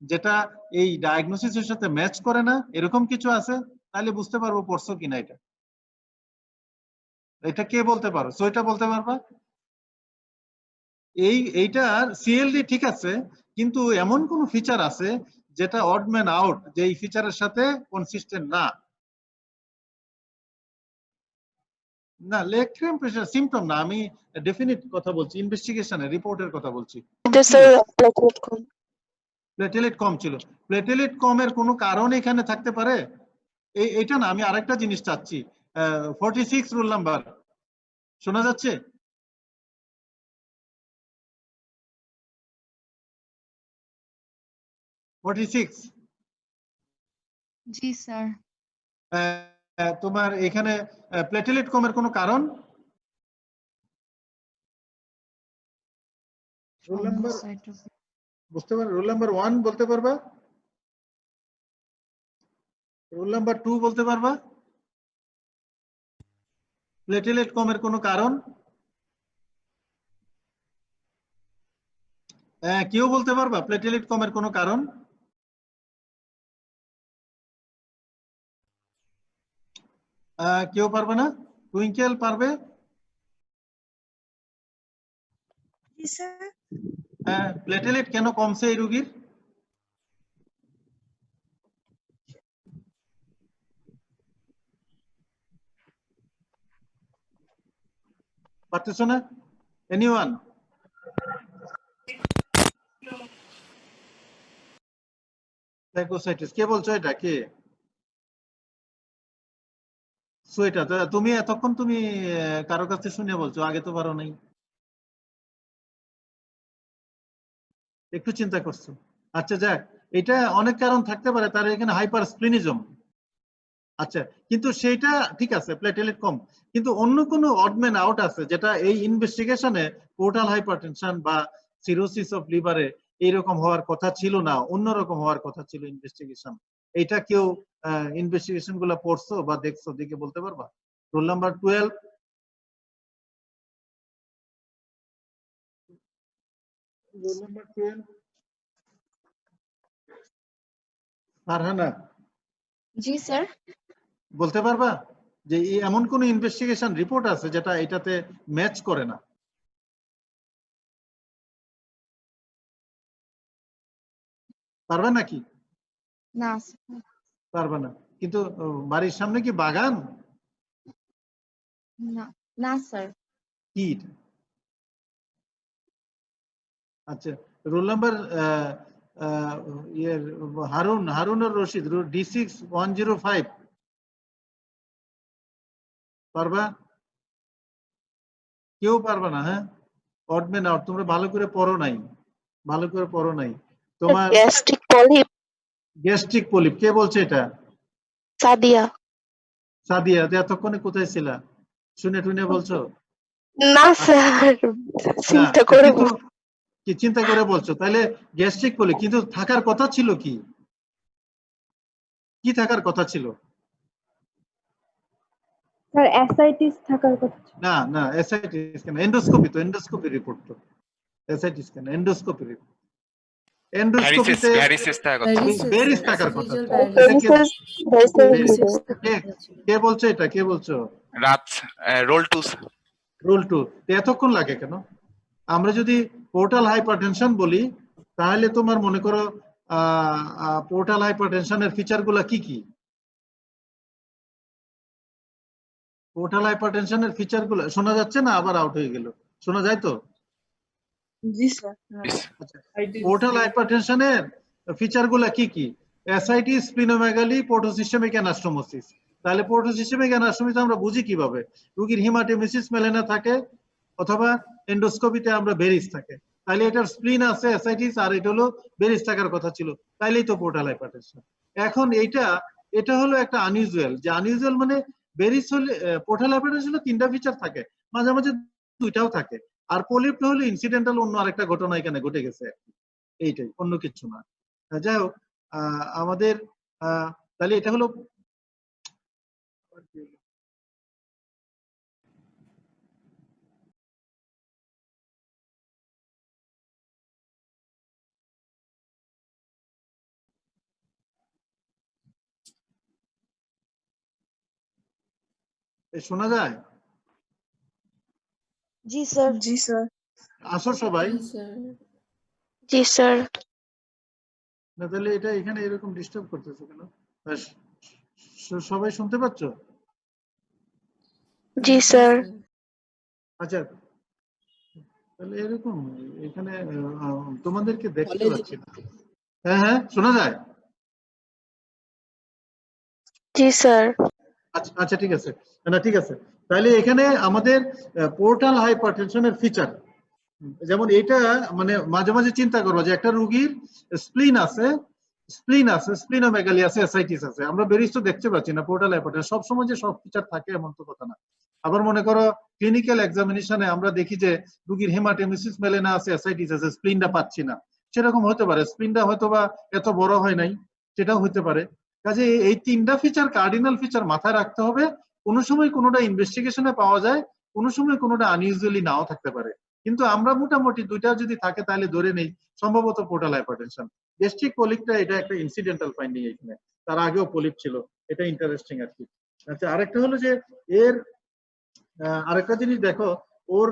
A: যেটা এই ডায়াগনোসিসের সাথে ম্যাচ করে না, এরকম কিছু আছে, তাহলে বুঝতে পারবো পড়ছো কিনা। এটা কে বলতে পারো? সো এটা বলতে পারবা? এইটার সিএলডি ঠিক আছে, কিন্তু এমন কোন ফিচার আছে যেটা অড ম্যান আউট, যে এই ফিচারের সাথে কনসিস্টেন্ট না। না, লেগ ক্র্যাম্প প্রেশার সিম্পটম না, আমি ডেফিনিট কথা বলছি, ইনভেস্টিগেশনের রিপোর্টের কথা বলছি। প্লেটেলেট কম ছিল। প্লেটেলেট কমের কোনো কারণ এখানে থাকতে পারে? এইটা না, আমি আরেকটা জিনিস চাচ্ছি। 46 রোল নাম্বার শোনা যাচ্ছে?
B: জি স্যার।
A: তোমার এখানে প্লেটেলেট কমের কোনো কারণ? রোল নাম্বার বুঝতে পারো? রোল নাম্বার 1 বলতে পারবা? রোল নাম্বার 2 বলতে পারবা? প্লেটেলেট কমের কোনো কারণ? কেউ বলতে পারবা প্লেটেলেট কমের কোনো কারণ? কেউ পারবে না? টুইঙ্কেল পারবে? প্লেটেলেট কেন কমছে এই রোগীর? পারতেছ না? এনিওয়ান? সাইকোসাইটিস কে বলছো? এটা কে? সুইটা তুমি এতক্ষণ তুমি কারো কাছে শুনে বলছো, আগে তো পারো নাই, একটু চিন্তা করছো। আচ্ছা যাক, এটা অনেক কারণ থাকতে পারে, তার এখানে হাইপার স্প্লিনিজম। আচ্ছা, কিন্তু সেটা ঠিক আছে, প্লেটেলেট কম, কিন্তু অন্য কোনো অড ম্যান আউট আছে যেটা এই ইনভেস্টিগেশনে পোর্টাল হাইপারটেনশন বা সিরোসিস অফ লিভারে এইরকম হওয়ার কথা ছিল না, অন্যরকম হওয়ার কথা ছিল ইনভেস্টিগেশন। এটা কেউ ইনভেস্টিগেশন গুলো পড়ছো বা দেখছো, দেখে বলতে পারবা? Roll number 12। Roll number 12 Farhana
I: ji sir.
A: বলতে পারবা যে এমন কোন ইনভেস্টিগেশন রিপোর্ট আছে যেটা এটাতে ম্যাচ করে না? পারবে নাকি?
B: না
A: পারবে না, কিন্তু বাড়ির সামনে কি বাগান?
B: না না স্যার।
A: কি? আচ্ছা, roll number Harun Rashid D6105 পারবা? কেউ পারবা না? হ্যাঁ, অড ম্যান আউট। তোমরা ভালো করে পড়ো নাই, ভালো করে পড়ো নাই। তোমার
G: গ্যাস্ট্রিক পলিপ।
A: গ্যাস্ট্রিক পলিপ কে বলছে এটা?
G: সাদিয়া।
A: সাদিয়া, এতক্ষণে কোথায় ছিলা? শুনে টুনে বলছো?
G: না স্যার, চিন্তা করে
A: কি চিন্তা করে বলছো? তাহলে গ্যাস্ট্রিক পলিপ, কিন্তু থাকার কথা ছিল কি? কি থাকার কথা ছিল?
F: স্যার অ্যাসাইটিস থাকার কথা।
A: না না, এসআইটিস কেন? এন্ডোস্কোপি তো, এন্ডোস্কোপি রিপোর্ট তো। এসআইটিস কেন? Endoscopy report. এন্ডোস্কোপিতে
H: ভ্যারিসেস থাকার কথা।
A: বেরিস থাকার কথা। কে বলছো এটা? কে বলছো?
H: রাত রোল 2।
A: রোল 2 এতক্ষণ লাগে কেন? আমরা যদি পোর্টাল হাইপারটেনশন বলি তাহলে তোমার মনে করো পোর্টাল হাইপারটেনশনের ফিচার গুলা কি কি? পোর্টাল হাইপারটেনশনের ফিচার গুলো শোনা যাচ্ছে না? আবার আউট হয়ে গেল। শোনা যায় তো?
E: জি স্যার।
A: পোর্টাল হাইপারটেনশনের ফিচার গুলা কি কি? Ascites, splenomegaly, portosystemic anastomosis. তাহলে পোর্টোসিস্টেমিক অ্যানাস্টোমোসিস আমরা বুঝি কিভাবে? রোগীর হিমাটেমেসিস মেলেনা থাকে অথবা এন্ডোস্কোপিতে আমরা বেরিস থাকে। তাহলে এটার স্প্লিন আছে, অ্যাসাইটিস, আর এটা হলো বেরিস থাকার কথা ছিল, তাইলেই তো পোর্টাল হাইপারটেনশন। এখন এটা হলো একটা আনইউজুয়াল, যে আনইউজুয়াল মানে বেরিস হলে পোর্টাল হাইপারটেনশন হলে 3টা ফিচার থাকে, মাঝে মাঝে 2টাও থাকে। আর পলিপটা হলো ইনসিডেন্টাল, অন্য আরেকটা ঘটনা এখানে ঘটে গেছে, এইটাই, অন্য কিছু না। যাই হোক, আমাদের তাহলে এটা হলো শোনা যায়?
D: জি স্যার।
E: জি স্যার।
A: আসো সবাই।
G: জি স্যার।
A: না তাহলে এটা এখানে এরকম ডিস্টার্ব করতেছে কেন? সবাই শুনতে পাচ্ছ?
G: জি স্যার।
A: আচ্ছা তাহলে এরকম এখানে তোমাদেরকে দেখতে পাচ্ছি না। হ্যাঁ হ্যাঁ শোনা যায়?
G: জি স্যার।
A: আচ্ছা আচ্ছা ঠিক আছে, না ঠিক আছে। তাহলে এখানে আমাদের পোর্টাল হাইপারটেনশনের ফিচার, যেমন এটা মানে মাঝে মাঝে চিন্তা করবো যে একটা রোগীর স্প্লিনোমেগালি আছে, এসআইটিস আছে, আমরা বেরিজ তো দেখতে পাচ্ছি না পোর্টাল হাইপারটেনশন সবসময় যে সব ফিচার থাকে এমন তো কথা না। আবার মনে করো ক্লিনিক্যাল এক্সামিনেশনে আমরা দেখি যে রোগীর হেমাটেমেসিস মেলেনা আছে, এসআইটিস আছে, স্প্লিনটা পাচ্ছি না, সেরকম হতে পারে। স্প্লিনটা হয়তো বা এত বড় হয় নাই, সেটাও হতে পারে। কাজে এই তিনটা ফিচার, কার্ডিনাল ফিচার মাথায় রাখতে হবে। কোনো সময় কোনোটা ইনভেস্টিগেশনে পাওয়া যায়, কোনো সময় কোনোটা আনইউজুয়ালি নাও থাকতে পারে, কিন্তু আমরা মোটামুটি দুইটা যদি থাকে তাহলে ধরে নেই সম্ভবত পোর্টাল হাইপারটেনশন। গ্যাস্ট্রিক পলিপটা এটা একটা ইনসিডেন্টাল ফাইন্ডিং, এখানে তার আগেও পলিপ ছিল, এটা ইন্টারেস্টিং আর কি। আচ্ছা আরেকটা হলো যে এর আরেকটা জিনিস দেখো, ওর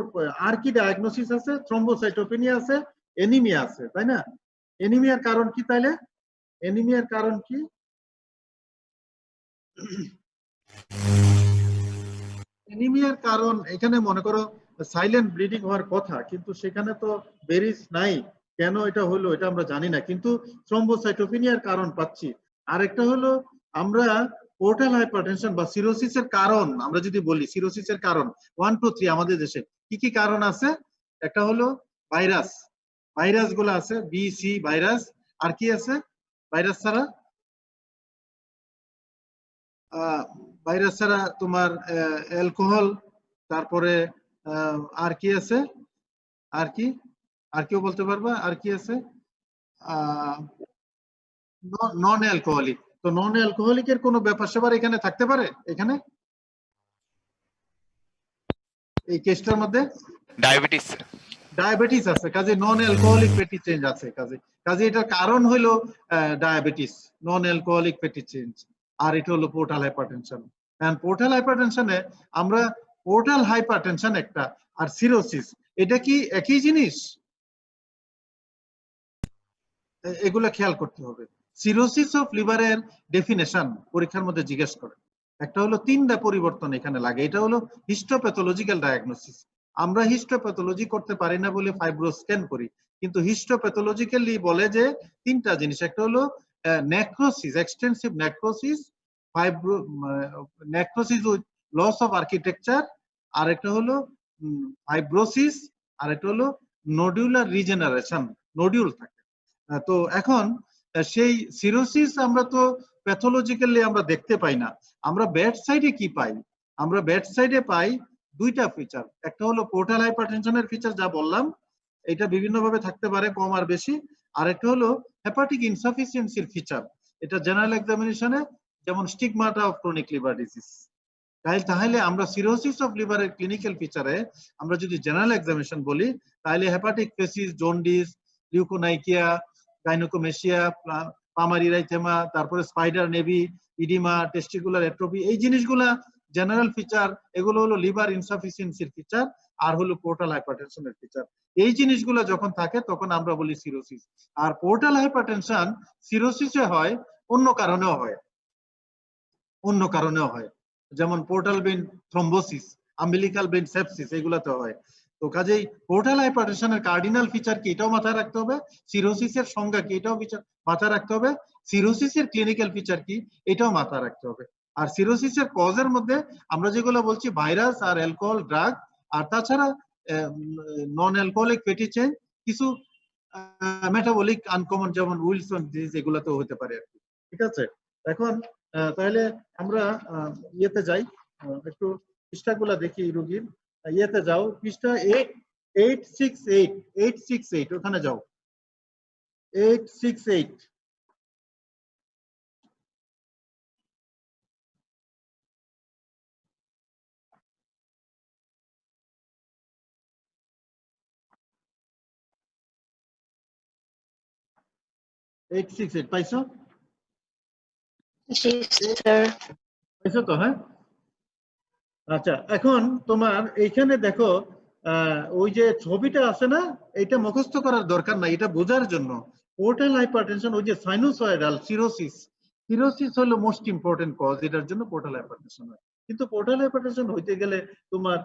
A: আর কি ডায়াগনোসিস আছে? থ্রম্বোসাইটোপেনিয়া আছে, এনিমিয়া আছে, তাই না? এনিমিয়ার কারণ কি তাইলে? এনিমিয়ার কারণ কি? এনিমিয়ার কারণ এখানে মনে করো সাইলেন্ট ব্লিডিং হওয়ার কথা, কিন্তু সেখানে তো বেরিজ নাই, কেন এটা হলো এটা আমরা জানি না, কিন্তু থ্রম্বোসাইটোপেনিয়ার কারণ পাচ্ছি। আরেকটা হলো আমরা পোর্টাল হাইপারটেনশন বা সিরোসিসের কারণ আমরা যদি বলি, সিরোসিসের কারণ 1 2 3 আমাদের দেশে কি কি কারণ আছে? একটা হলো ভাইরাস, ভাইরাস গুলো আছে, বি সি ভাইরাস। আর কি আছে ভাইরাস ছাড়া? ভাইরাস ছাড়া তোমার অ্যালকোহল, তারপরে আর কি আছে? আর কি, আর কেউ বলতে পারবা আর কি আছে? Non alcoholic. তো নন অ্যালকোহলিকের কোনো ব্যাপার স্যাপার এখানে থাকতে পারে? এখানে এই কেসটার মধ্যে
H: ডায়াবেটিস।
A: ডায়াবেটিস আছে, কাজে নন অ্যালকোহলিক ফ্যাটি চেঞ্জ আছে, কাজে এটার কারণ হলো diabetes, non alcoholic fatty change. আর এটা হলো পোর্টাল হাইপারটেনশন। এন্ড পোর্টাল হাইপারটেনশনে আমরা পোর্টাল হাইপারটেনশন একটা আর সিরোসিস এটা কি একই জিনিস? এগুলা খেয়াল করতে হবে। সিরোসিস অফ লিভারের ডেফিনেশন পরীক্ষার মধ্যে জিজ্ঞেস করে। একটা হলো তিনটা পরিবর্তন এখানে লাগে, এটা হলো হিস্টোপ্যাথোলজিক্যাল ডায়াগনোসিস। আমরা হিস্টোপ্যাথোলজি করতে পারি না বলে ফাইব্রো স্ক্যান করি, কিন্তু হিস্টোপ্যাথোলজিক্যালি বলে যে তিনটা জিনিস, একটা হলো necrosis, extensive necrosis, fibro necrosis with loss of architecture, আর একটা হলো ফাইব্রোসিস, আর একটা হলো নোডুলার রিজেনারেশন, নোডিউল থাকে। তো এখন সেই সিরোসিস আমরা তো প্যাথোলজিক্যালি আমরা দেখতে পাই না, আমরা বেড সাইডে কি পাই? আমরা বেড সাইডে পাই দুইটা ফিচার, একটা হলো পোর্টাল হাইপারটেনশনের ফিচার যা বললাম, এটা বিভিন্ন ভাবে থাকতে পারে কম আর বেশি, আর একটা হলো হেপাটিক ইনসাফিসিয়েন্সির ফিচার, এটা জেনারেল এক্সামিনেশনে যেমন স্টিগমাটা অফ ক্রনিক লিভার ডিজিজ। তাহলে আমরা সিরোসিস অফ লিভারের ক্লিনিক্যাল ফিচারে আমরা যদি জেনারেল এক্সামিনেশন বলি, তাহলে হেপাটিক ফেসিস, জন্ডিস, লিউকোনাইকিয়া, গাইনোকোমেশিয়া, পামারিরাইথেমা, তারপরে spider naevi, oedema, testicular atrophy, এই জিনিসগুলা জেনারেল ফিচার, এগুলো হলো লিভার ইনসাফিসিয়েন্সির ফিচার আর হলো পোর্টাল হাইপারটেনশনের ফিচার। এই জিনিসগুলো যখন থাকে তখন আমরা বলি সিরোসিস। আর পোর্টাল হাইপারটেনশন সিরোসিসে হয়, অন্য কারণেও হয়, অন্য কারণেও হয়, যেমন portal vein thrombosis, umbilical vein sepsis, এগুলাতে হয়। তো কাজেই পোর্টাল হাইপারটেনশনের কার্ডিনাল ফিচার কি এটাও মাথায় রাখতে হবে, সিরোসিসের সংজ্ঞা কি এটাও মাথায় রাখতে হবে, সিরোসিসের ক্লিনিক্যাল ফিচার কি এটাও মাথায় রাখতে হবে। আর সিরোসিসের কজের মধ্যে আমরা যেগুলো বলছি ভাইরাস আর অ্যালকোহল, ড্রাগ, আর তাছাড়া নন অ্যালকোহলিক ফ্যাটি চেঞ্জ, কিছু মেটাবলিক আনকমন যেমন উইলসন ডিজিজ, এগুলাতেও হতে পারে আর কি। ঠিক আছে, এখন তাহলে আমরা ইয়েতে যাই, একটু পৃষ্ঠাগুলা দেখি রোগীর। ইয়েতে যাও, পৃষ্ঠা 868 ওখানে যাও, 868। পাইছো?
G: জি স্যার।
A: পাইছো তো? হ্যাঁ, আচ্ছা, এখন তোমার এইখানে দেখো ওই যে ছবিটা আছে না, এটা মুখস্থ করার দরকার নাই, এটা বোঝার জন্য। পোর্টাল হাইপারটেনশন, ওই যে সাইনোসয়েডাল সিরোসিস, সিরোসিস হলো মোস্ট ইম্পর্টেন্ট কজ, এটার জন্য পোর্টাল হাইপারটেনশন হয়। কিন্তু পোর্টাল হাইপারটেনশন হইতে গেলে তোমার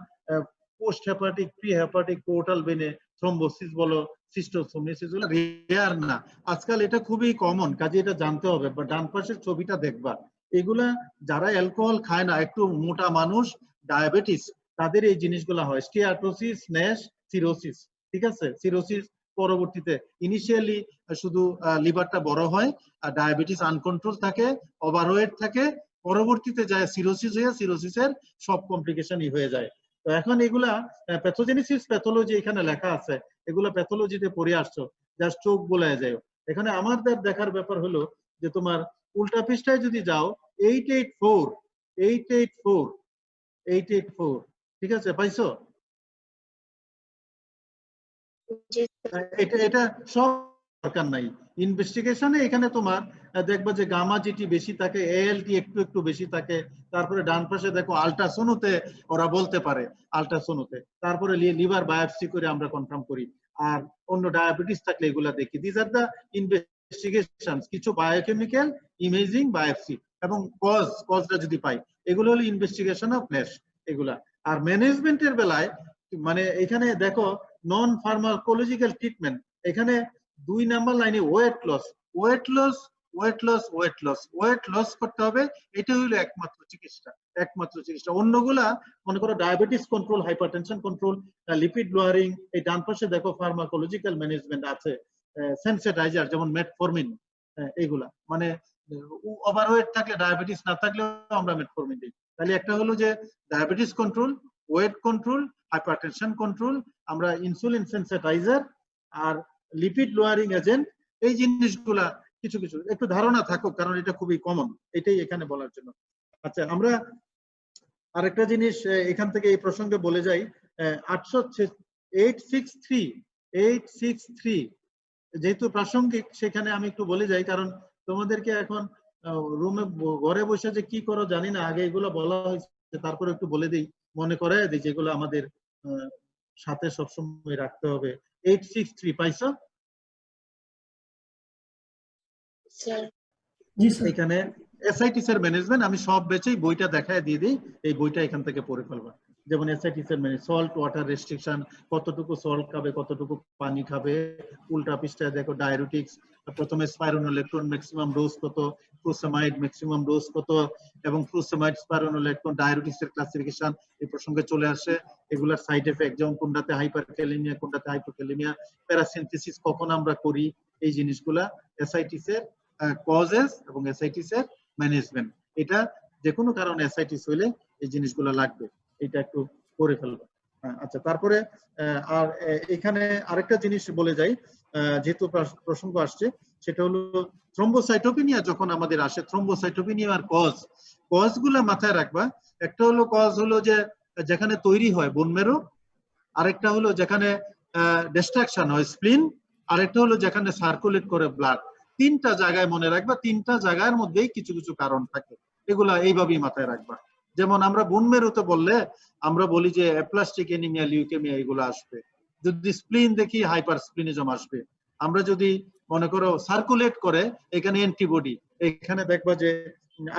A: post hepatic, pre hepatic, portal ভেনে থ্রম্বোসিস বলো, সিস্টোসোমিয়াসিস গুলো রেয়ার না, আজকাল এটা খুবই কমন, কাজে এটা জানতে হবে। বা ডান পাশের ছবিটা দেখবা, এগুলা যারা অ্যালকোহল খায় না, একটু মোটা মানুষ, ডায়াবেটিস, তাদের এই জিনিসগুলো হয়, স্টিয়াটোসিস, ন্যাশ, সিরোসিস। ঠিক আছে, সিরোসিস পরবর্তীতে ইনিশিয়ালি শুধু লিভারটা বড় হয়, আর ডায়াবেটিস আনকন্ট্রোল থাকে, ওভারওয়েট থাকে, পরবর্তীতে যায় সিরোসিস হয়ে সিরোসিসের সব কমপ্লিকেশনই হয়ে যায়। তো এখন এগুলা প্যাথোজেনেসিস প্যাথোলজি এখানে লেখা আছে, এগুলা প্যাথোলজিতে পড়ে আসছো, জাস্ট চোখ বোলায় যায়। এখানে আমাদের দেখার ব্যাপার হলো যে তোমার উল্টা পৃষ্ঠায় যদি যাও, 884, ঠিক আছে, পাইছো?
G: জি
A: এটা সব দরকার নাই ইনভেস্টিগেশনে। এখানে তোমার দেখবা যে গামা জিটি বেশি থাকে, এএলটি একটু একটু বেশি থাকে, তারপরে ডান পাশে দেখো আল্ট্রাসোনোতে ওরা বলতে পারে, আল্ট্রাসোনোতে, তারপরে লিভার বায়োপসি করে আমরা কনফার্ম করি, আর অন্য ডায়াবেটিস থাকলে এগুলা দেখি। দিস আর দা ইনভেস্টিগেশন, কিছু বায়োকেমিক্যাল ইমেজিং, বায়োপসি এবং কজটা যদি পাই, এগুলো হলো ইনভেস্টিগেশন অফ ন্যাশ এগুলা। আর ম্যানেজমেন্টের বেলায় মানে এখানে দেখো নন ফার্মাকোলজিক্যাল ট্রিটমেন্ট, এখানে 2 নাম্বার লাইনে weight loss, weight loss, weight loss, weight loss, weight loss করতে হবে, এটা হলো একমাত্র চিকিৎসা, একমাত্র চিকিৎসা। অন্যগুলা মনে করো diabetes control, hypertension control, lipid lowering, এই ডান পাশে দেখো ফার্মাকোলজিক্যাল ম্যানেজমেন্ট আছে, সেন্সিটাইজার যেমন মেটফরমিন, এইগুলা মানে ওভারওয়েট থাকলে, ডায়াবেটিস না থাকলেও আমরা মেটফরমিন দিই। তাহলে একটা হলো যে diabetes control, wait control, hypertension control, আমরা ইনসুলিন সেন্সিটাইজার আর লিপিড লোয়ারিং এজেন্ট, এই জিনিসগুলা কিছু কিছু একটু ধারণা থাকুক, কারণ এটা খুবই কমন, এটাই এখানে বলার জন্য। আচ্ছা, আমরা আরেকটা জিনিস এখান থেকে এই প্রসঙ্গে বলে যাই, 863 যেহেতু প্রাসঙ্গিক, সেখানে আমি একটু বলে যাই, কারণ তোমাদেরকে এখন রুমে ঘরে বসে যে কি করো জানি না, আগে এগুলো বলা হয়েছে, তারপরে একটু বলে দিই, মনে করাই দিই, যেগুলো আমাদের সাথে সবসময় রাখতে হবে। 863 পাইছো?
G: স্যার।
A: এখানে এসআইটিস এর ম্যানেজমেন্ট, আমি সব বেচেই বইটা দেখায় দিয়ে দিই, এই বইটা এখান থেকে পড়ে ফেলবা। যেমন এসআইটিস এর ম্যানেজ, সল্ট ওয়াটার রেস্ট্রিকশন, কতটুকু সল্ট খাবে, কতটুকু পানি খাবে, উল্টা পৃষ্ঠায় দেখো ডায়ুরেটিক্স, প্রথমে স্পাইরোনোলেকটন ম্যাক্সিমাম ডোজ কত, ফ্রুসেমাইড ম্যাক্সিমাম ডোজ কত, এবং ফ্রুসেমাইড, স্পাইরোনোলেকটন, ডায়ুরেটিক্স এর ক্লাসিফিকেশন এই প্রসঙ্গে চলে আসে, এগুলার সাইড এফেক্ট, যেমন কোনটাতে হাইপারক্যালেমিয়া, কোনটাতে হাইপোক্যালেমিয়া, প্যারাসিনথেসিস কখন আমরা করি, এই জিনিসগুলা এসআইটিস এর কজেস এবং এসআইটিস এর ম্যানেজমেন্ট। এটা যে কোনো কারণে এসআইটিস হইলে এই জিনিসগুলো লাগবে, এটা একটু করে ফেলবো। আচ্ছা, তারপরে আর এখানে আরেকটা জিনিস বলে যাই, যেহেতু প্রসঙ্গ আসছে, সেটা হলো থ্রম্বোসাইটোপিনিয়া যখন আমাদের আসে, থ্রম্বোসাইটোপিনিয়ার কজগুলা মাথায় রাখবা। একটা হলো কজ হলো যে যেখানে তৈরি হয় বোন মেরু, আরেকটা হলো যেখানে ডিস্ট্রাকশন হয় স্প্লিন, আরেকটা হলো যেখানে সার্কুলেট করে ব্লাড। 3টা জায়গায় মনে রাখবা, 3টা জায়গার মধ্যেই কিছু কিছু কারণ থাকে, এগুলা এইভাবেই মাথায় রাখবা। যেমন আমরা বোন মেরুতে বললে আমরা বলি যে অ্যাপ্লাস্টিক এনিমিয়া, লিউকেমিয়া এগুলো আসবে, যদি স্প্লিন দেখি হাইপার স্প্লিনিজম আসবে। আমরা যদি মনে করো সার্কুলেট করে, এখানে অ্যান্টিবডি, এখানে দেখবা যে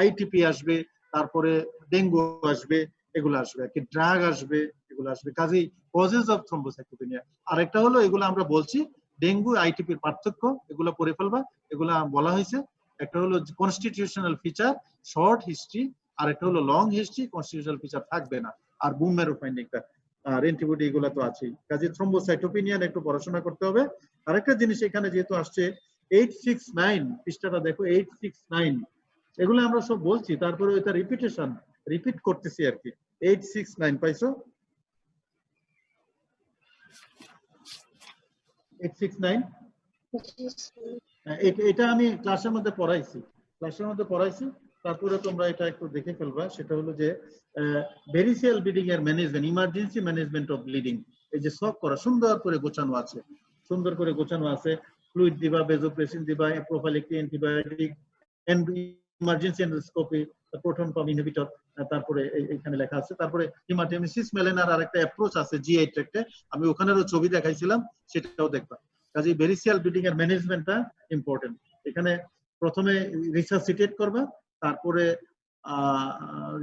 A: আইটিপি আসবে, তারপরে ডেঙ্গু আসবে, এগুলো আসবে, কি ড্রাগ আসবে, এগুলো আসবে। কাজেই কজেস অফ থ্রম্বোসাইটোপেনিয়া। আরেকটা হলো এগুলো আমরা বলছি ডেঙ্গু আইটিপির পার্থক্য, এগুলো পড়ে ফেলবা, এগুলা বলা হয়েছে। একটা হলো কনস্টিটিউশনাল ফিচার, শর্ট হিস্ট্রি, আর একটা হলো লং হিস্ট্রি, কনস্টিটিউশনাল ফিচার থাকবে না, আর বুম মেরু ফাইন্ডিংটা, আর অ্যান্টিবডি এগুলো তো আছেই। কাজে থ্রম্বোসাইটোপেনিয়া একটু পড়াশোনা করতে হবে। আরেকটা জিনিস এখানে যেহেতু আসছে 869 পৃষ্ঠাটা দেখো, 869 এগুলো আমরা সব বলছি, তারপরে এটা রিপিট করতেছি আর কি। 869 পাইছো? 869 এটা আমি ক্লাসের মধ্যে পড়াইছি, তারপরে তোমরা এটা একটু দেখে ফেলবা। সেটা হলো যে ভেরিসিয়াল ব্লিডিং এর management, emergency management of bleeding, এই যে সব করা সুন্দর করে গোছানো আছে, ফ্লুইড দিবা, বেজোপ্রেসিন দিবা, prophylactic antibiotic, emergency endoscopy, proton pump inhibitor, তারপরে এখানে লেখা আছে। তারপরে হিমাটেমেসিস মেলেনার আরেকটা অ্যাপ্রোচ আছে জিআই ট্র্যাক্টে, আমি ওখানেরও ছবি দেখাইছিলাম, সেটাও দেখবা। কাজে ভেরিসিয়াল ব্লিডিং এর ম্যানেজমেন্টটা ইম্পর্টেন্ট। এখানে প্রথমে রিসাসিটেট করবা, তারপরে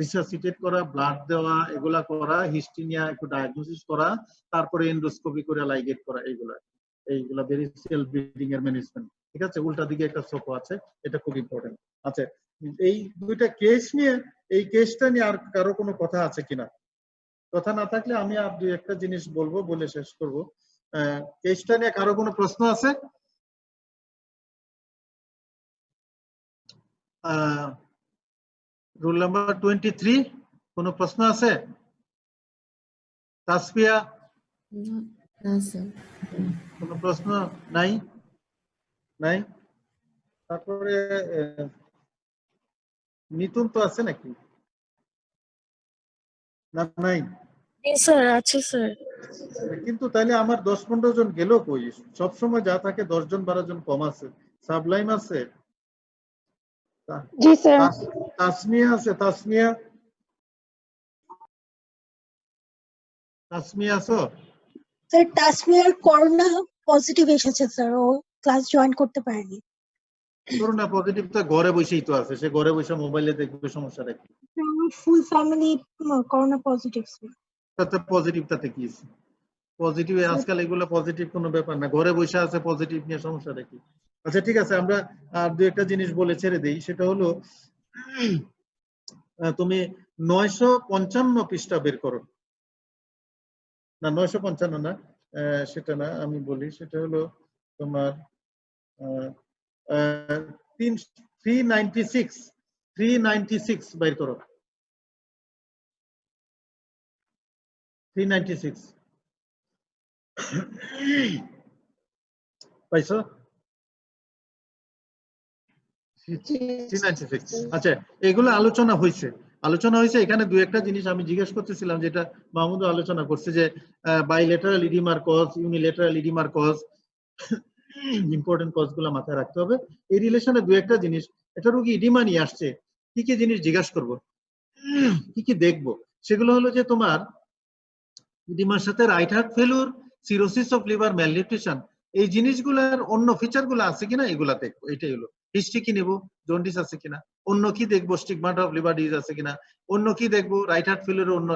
A: রিসাসিটেট করা, ব্লাড দেওয়া, এগুলা করা, হিস্ট্রি নিয়ে একটু ডায়াগনোসিস করা, তারপরে এন্ডোস্কোপি করে লাইগেট করা, এইগুলা ভেরিসিয়াল ব্লিডিং এর ম্যানেজমেন্ট। ঠিক আছে, উল্টা দিকে একটা সোপো আছে, এটা খুব ইম্পর্টেন্ট। আচ্ছা, এই দুইটা কেস নিয়ে, এই কেসটা নিয়ে আর কারো কোনো কথা আছে কিনা? কথা না থাকলে আমি আর দুই একটা জিনিস বলবো, বলে শেষ করবো। কেসটা নিয়ে কারো কোনো প্রশ্ন আছে? রুল নাম্বার 23, কোনো প্রশ্ন আছে? তাসফিয়া, কোনো প্রশ্ন নাই? নাই? তারপরে মিথুন তো আছে নাকি? না, নাই।
B: স্যার আছে স্যার।
A: কিন্তু তাহলে আমার 10-15 জন গেল কই? সবসময় যা থাকে 10 জন 12 জন কম আছে। সাবলাইম আছে,
F: জি স্যার।
A: তাসমিয়া আছে, তাসমিয়া আছো?
D: স্যার তাসমিয়ার করোনা পজিটিভ এসেছে স্যার, ও ক্লাস জয়েন করতে পারেনি।
A: করোনা পজিটিভ তো ঘরে বসেই তো আছে, সে ঘরে বসে মোবাইলে দেখবে, সমস্যাটা কি?
D: Full family corona positive sir.
A: তাতে পজিটিভ, তাতে কি পজিটিভ? আজকাল এগুলো পজিটিভ কোনো ব্যাপার না, ঘরে বসে আছে পজিটিভ নিয়ে সমস্যাটা কি? আচ্ছা ঠিক আছে, আমরা আর দু একটা জিনিস বলে ছেড়ে দিই। সেটা হলো তুমি 955 পৃষ্ঠা বের করো। না 955 না, সেটা না, আমি বলি সেটা হলো তোমার 396 বের করো। 396 পাইছো? 396। আচ্ছা, এগুলো আলোচনা হয়েছে। এখানে দু একটা জিনিস আমি জিজ্ঞেস করতেছিলাম, যেটা মাহমুদ আলোচনা করছে, যে বাইলেটারাল ইডিমার কজ, ইউনিলেটারাল ইডিমার কজ, ইম্পর্টেন্ট কজ গুলো মাথায় রাখতে হবে। এই রিলেশনে দু একটা জিনিস, এটা রোগী ইডিমা নিয়ে আসছে, কি কি জিনিস জিজ্ঞাসা করবো, কি কি দেখবো, সেগুলো হলো যে তোমার ইডিমার সাথে right heart failure, cirrhosis of liver, malnutrition, এই জিনিসগুলোর অন্য ফিচার গুলো আছে কিনা এগুলা দেখবো। এটাই হলো হিস্ট্রি কি নেবো, জন্ডিস আছে কিনা, অন্য কি দেখবো, স্টিগমাটা অফ লিভার ডিজিজ আছে কিনা, অন্য কি দেখবো, রাইট হার্ট ফেলুর অন্য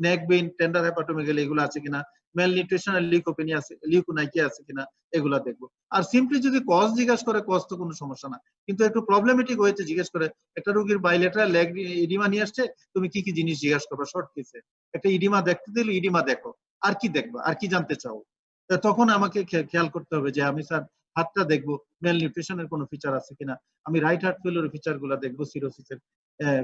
A: নেক বেইন, টেন্ডার হেপাটোমেগালি এগুলো আছে কিনা, ম্যালনিউট্রিশন আর লিউকোপেনিয়া আছে, লিউকোনাইকিয়া আছে কিনা, এগুলা দেখবো। আর সিম্পলি যদি কজ জিজ্ঞাসা করে, কজ তো কোনো সমস্যা না, কিন্তু একটু প্রবলেমেটিক হয়েছে জিজ্ঞেস করে, একটা রোগীর বাইলেটারাল লেগ ইডিমা নিয়ে আসছে, তুমি কি কি জিনিস জিজ্ঞাসা করবে শর্ট কেসে? একটা ইডিমা দেখতে দিলে ইডিমা দেখো, আর কি দেখবো, আর কি জানতে চাও? তখন আমাকে খেয়াল করতে হবে যে আমি স্যার হাতটা দেখবো, মেল নিউট্রিশনের কোনো ফিচার আছে কিনা, আমি রাইট হার্ট ফেলুর ফিচার গুলা দেখবো, সিরোসিসের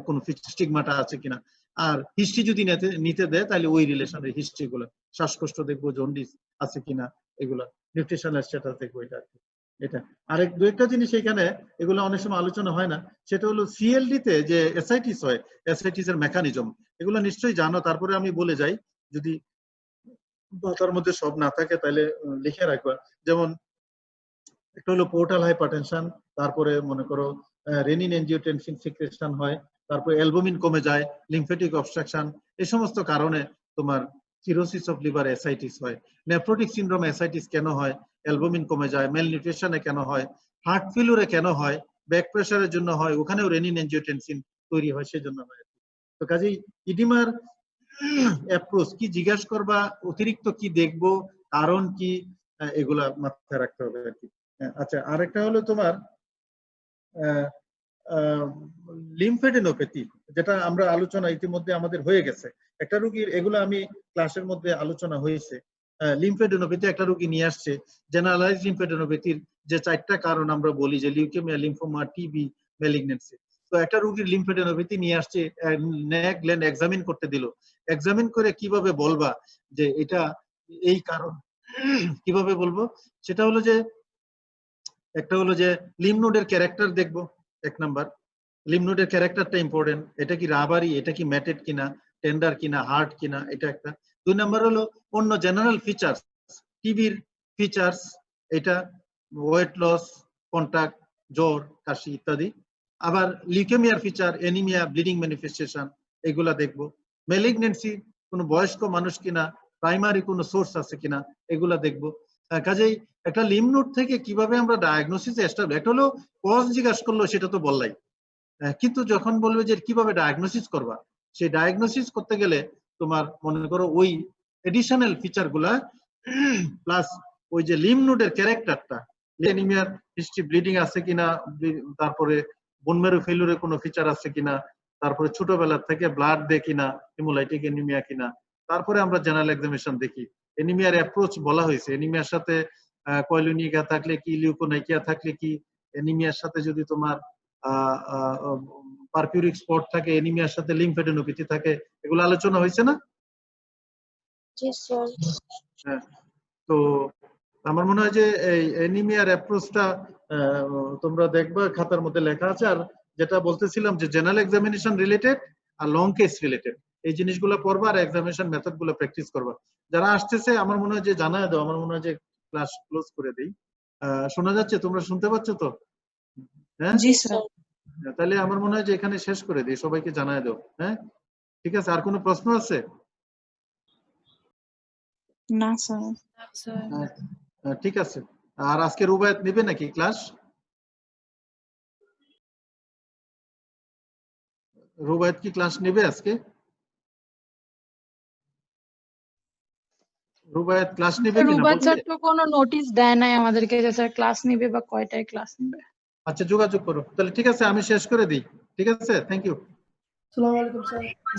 A: কোনো স্টিগমাটা আছে কিনা। আর হিস্ট্রি যদি নিতে দেয় তাহলে ওই রিলেশনের হিস্ট্রি গুলো, শ্বাসকষ্ট দেখবো, জন্ডিস আছে কিনা, এগুলা নিউট্রিশনাল স্ট্যাটাস দেখবো। এটা আরেক দু একটা জিনিস এখানে, এগুলো অনেক সময় আলোচনা হয় না, সেটা হলো সিএলডি তে যে এসআইটিস হয়, এসআইটিস এর মেকানিজম, এগুলো নিশ্চয়ই জানো। তারপরে আমি বলে যাই, যদি তার মধ্যে সব না থাকে তাহলে লিখে রাখবা। যেমন একটা হলো পোর্টাল হাইপারটেনশন, তারপরে মনে করো রেনিন এনজিওটেনসিন সিক্রেশন হয়, তারপরে অ্যালবুমিন কমে যায়, লিম্ফেটিক অবস্ট্রাকশন, এই সমস্ত কারণে তোমার সিরোসিস অফ লিভার এসআইটিস হয়। নেফ্রোটিক সিনড্রোম এসআইটিস কেন হয়? অ্যালবুমিন কমে যায়। ম্যালনিউট্রিশনে কেন হয়? হার্ট ফেলিউরে কেন হয়? ব্যাক প্রেসারের জন্য হয়, ওখানেও রেনিন এনজিওটেনসিন তৈরি হয়, সেজন্য হয়। তো কাজেই ইডিমার অ্যাপ্রোচ কি জিজ্ঞাসা করবা, অতিরিক্ত কি দেখবো, কারণ কি, এগুলা মাথায় রাখতে হবে আর কি। আচ্ছা, আরেকটা হলো তোমার লিম্ফেডেনোপ্যাথি, যেটা আমরা আলোচনা ইতিমধ্যে আমাদের হয়ে গেছে। একটা রোগীর, এগুলো আমি ক্লাসের মধ্যে আলোচনা হয়েছে, লিম্ফেডেনোপ্যাথি একটা রোগী নিয়ে আসছে, জেনারেলাইজড লিম্ফেডেনোপ্যাথির যে 4টা কারণ আমরা বলি, যে লিউকেমিয়া, লিম্ফোমা, টিবি, ম্যালিগন্যান্সি। তো একটা রোগীর লিম্ফেডেনোপ্যাথি নিয়ে আসছে, নেক গ্ল্যান্ড এক্সামিন করতে দিল, এক্সামিন করে কিভাবে বলবা যে এটা এই কারণ, কিভাবে বলবো? সেটা হলো যে একটা হলো যে লিম্ফ নোডের ক্যারেক্টার দেখবো, 1 নাম্বার, লিম্ফ নোডের ক্যারেক্টারটা ইম্পর্টেন্ট, এটা কি রাবারি, এটা কি ম্যাটেড কিনা, টেন্ডার কিনা, হার্ড কিনা, এটা একটা। 2 নাম্বার হলো অন্য জেনারেল ফিচার্স, টিবির ফিচার্স, এটা ওয়েট লস, কন্টাক্ট, জ্বর, কাশি ইত্যাদি। আবার লিউকেমিয়ার ফিচার, অ্যানিমিয়া, ব্লিডিং ম্যানিফেস্টেশন এগুলা দেখবো। ম্যালিগনেন্সি কোনো বয়স্ক মানুষ কিনা, প্রাইমারি কোনো সোর্স আছে কিনা এগুলা দেখবো। কাজেই একটা লিম্ফ নোড থেকে কিভাবে আমরা ডায়াগনোসিস এস্টাবলিশ, একটা হলো কজ জিজ্ঞাসা করলো সেটা তো বললাই, কিন্তু যখন বলবে যে কিভাবে ডায়াগনোসিস করবা, সেই ডায়াগনোসিস করতে গেলে তোমার মনে করো ওই এডিশনাল ফিচার গুলা প্লাস ওই যে লিম্ফ নোডের ক্যারেক্টারটা, অ্যানিমিয়ার হিস্ট্রি, ব্লিডিং আছে কিনা, তারপরে বোন ম্যারো ফেলিউরের কোনো ফিচার আছে কিনা, তারপরে ছোটবেলা থেকে ব্লাড দেয় কিনা, হিমোলাইটিক অ্যানিমিয়া কিনা, তারপরে আমরা জেনারেল এক্সামিনেশন দেখি। অ্যানিমিয়ার অ্যাপ্রোচ বলা হয়েছে, অ্যানিমিয়ার সাথে কয়লোনিকা থাকলে কি, লিউকোনাইকিয়া থাকলে কি, অ্যানিমিয়ার সাথে যদি তোমার পারপিউরিক স্পট থাকে, অ্যানিমিয়ার সাথে লিম্ফেডেনোপ্যাথি থাকে, এগুলো আলোচনা হয়েছে না?
D: জি স্যার।
A: হ্যাঁ, তো আমার মনে হয় যে এই অ্যানিমিয়ার অ্যাপ্রোচটা তোমরা দেখবে খাতার মধ্যে লেখা আছে। আর যেটা বলতেছিলাম যে জেনারেল এক্সামিনেশন রিলেটেড আর লং কেস রিলেটেড এই জিনিসগুলো পড়বা আর এক্সামিনেশন মেথড গুলো প্র্যাকটিস করবা। যারা আসতেছে আমার মনে হয় যে জানায় দাও, আমার মনে হয় যে ক্লাস ক্লোজ করে দেই। শোনা যাচ্ছে? তোমরা শুনতে পাচ্ছ তো? হ্যাঁ,
E: জি স্যার।
A: তাহলে আমার মনে হয় যে এখানে শেষ করে দিই, সবাইকে জানায় দাও। হ্যাঁ, ঠিক আছে। আর কোনো প্রশ্ন আছে?
E: না স্যার।
A: ঠিক আছে। আর আজকে রুবায়েত নেবে নাকি ক্লাস? রুবায়েত কি ক্লাস নেবে আজকে? রুবায়েত ক্লাস নেবে কিনা
J: রুবায়েত
A: বলবে?
J: স্যার তো কোনো নোটিশ দেয় নাই আমাদেরকে যে স্যার ক্লাস নিবে বা কয়টায় ক্লাস নিবে।
A: আচ্ছা, যোগাযোগ করো তাহলে। ঠিক আছে, আমি শেষ করে দিই। ঠিক আছে, thank you.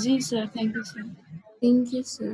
B: Ji sir, thank you sir. Thank you sir.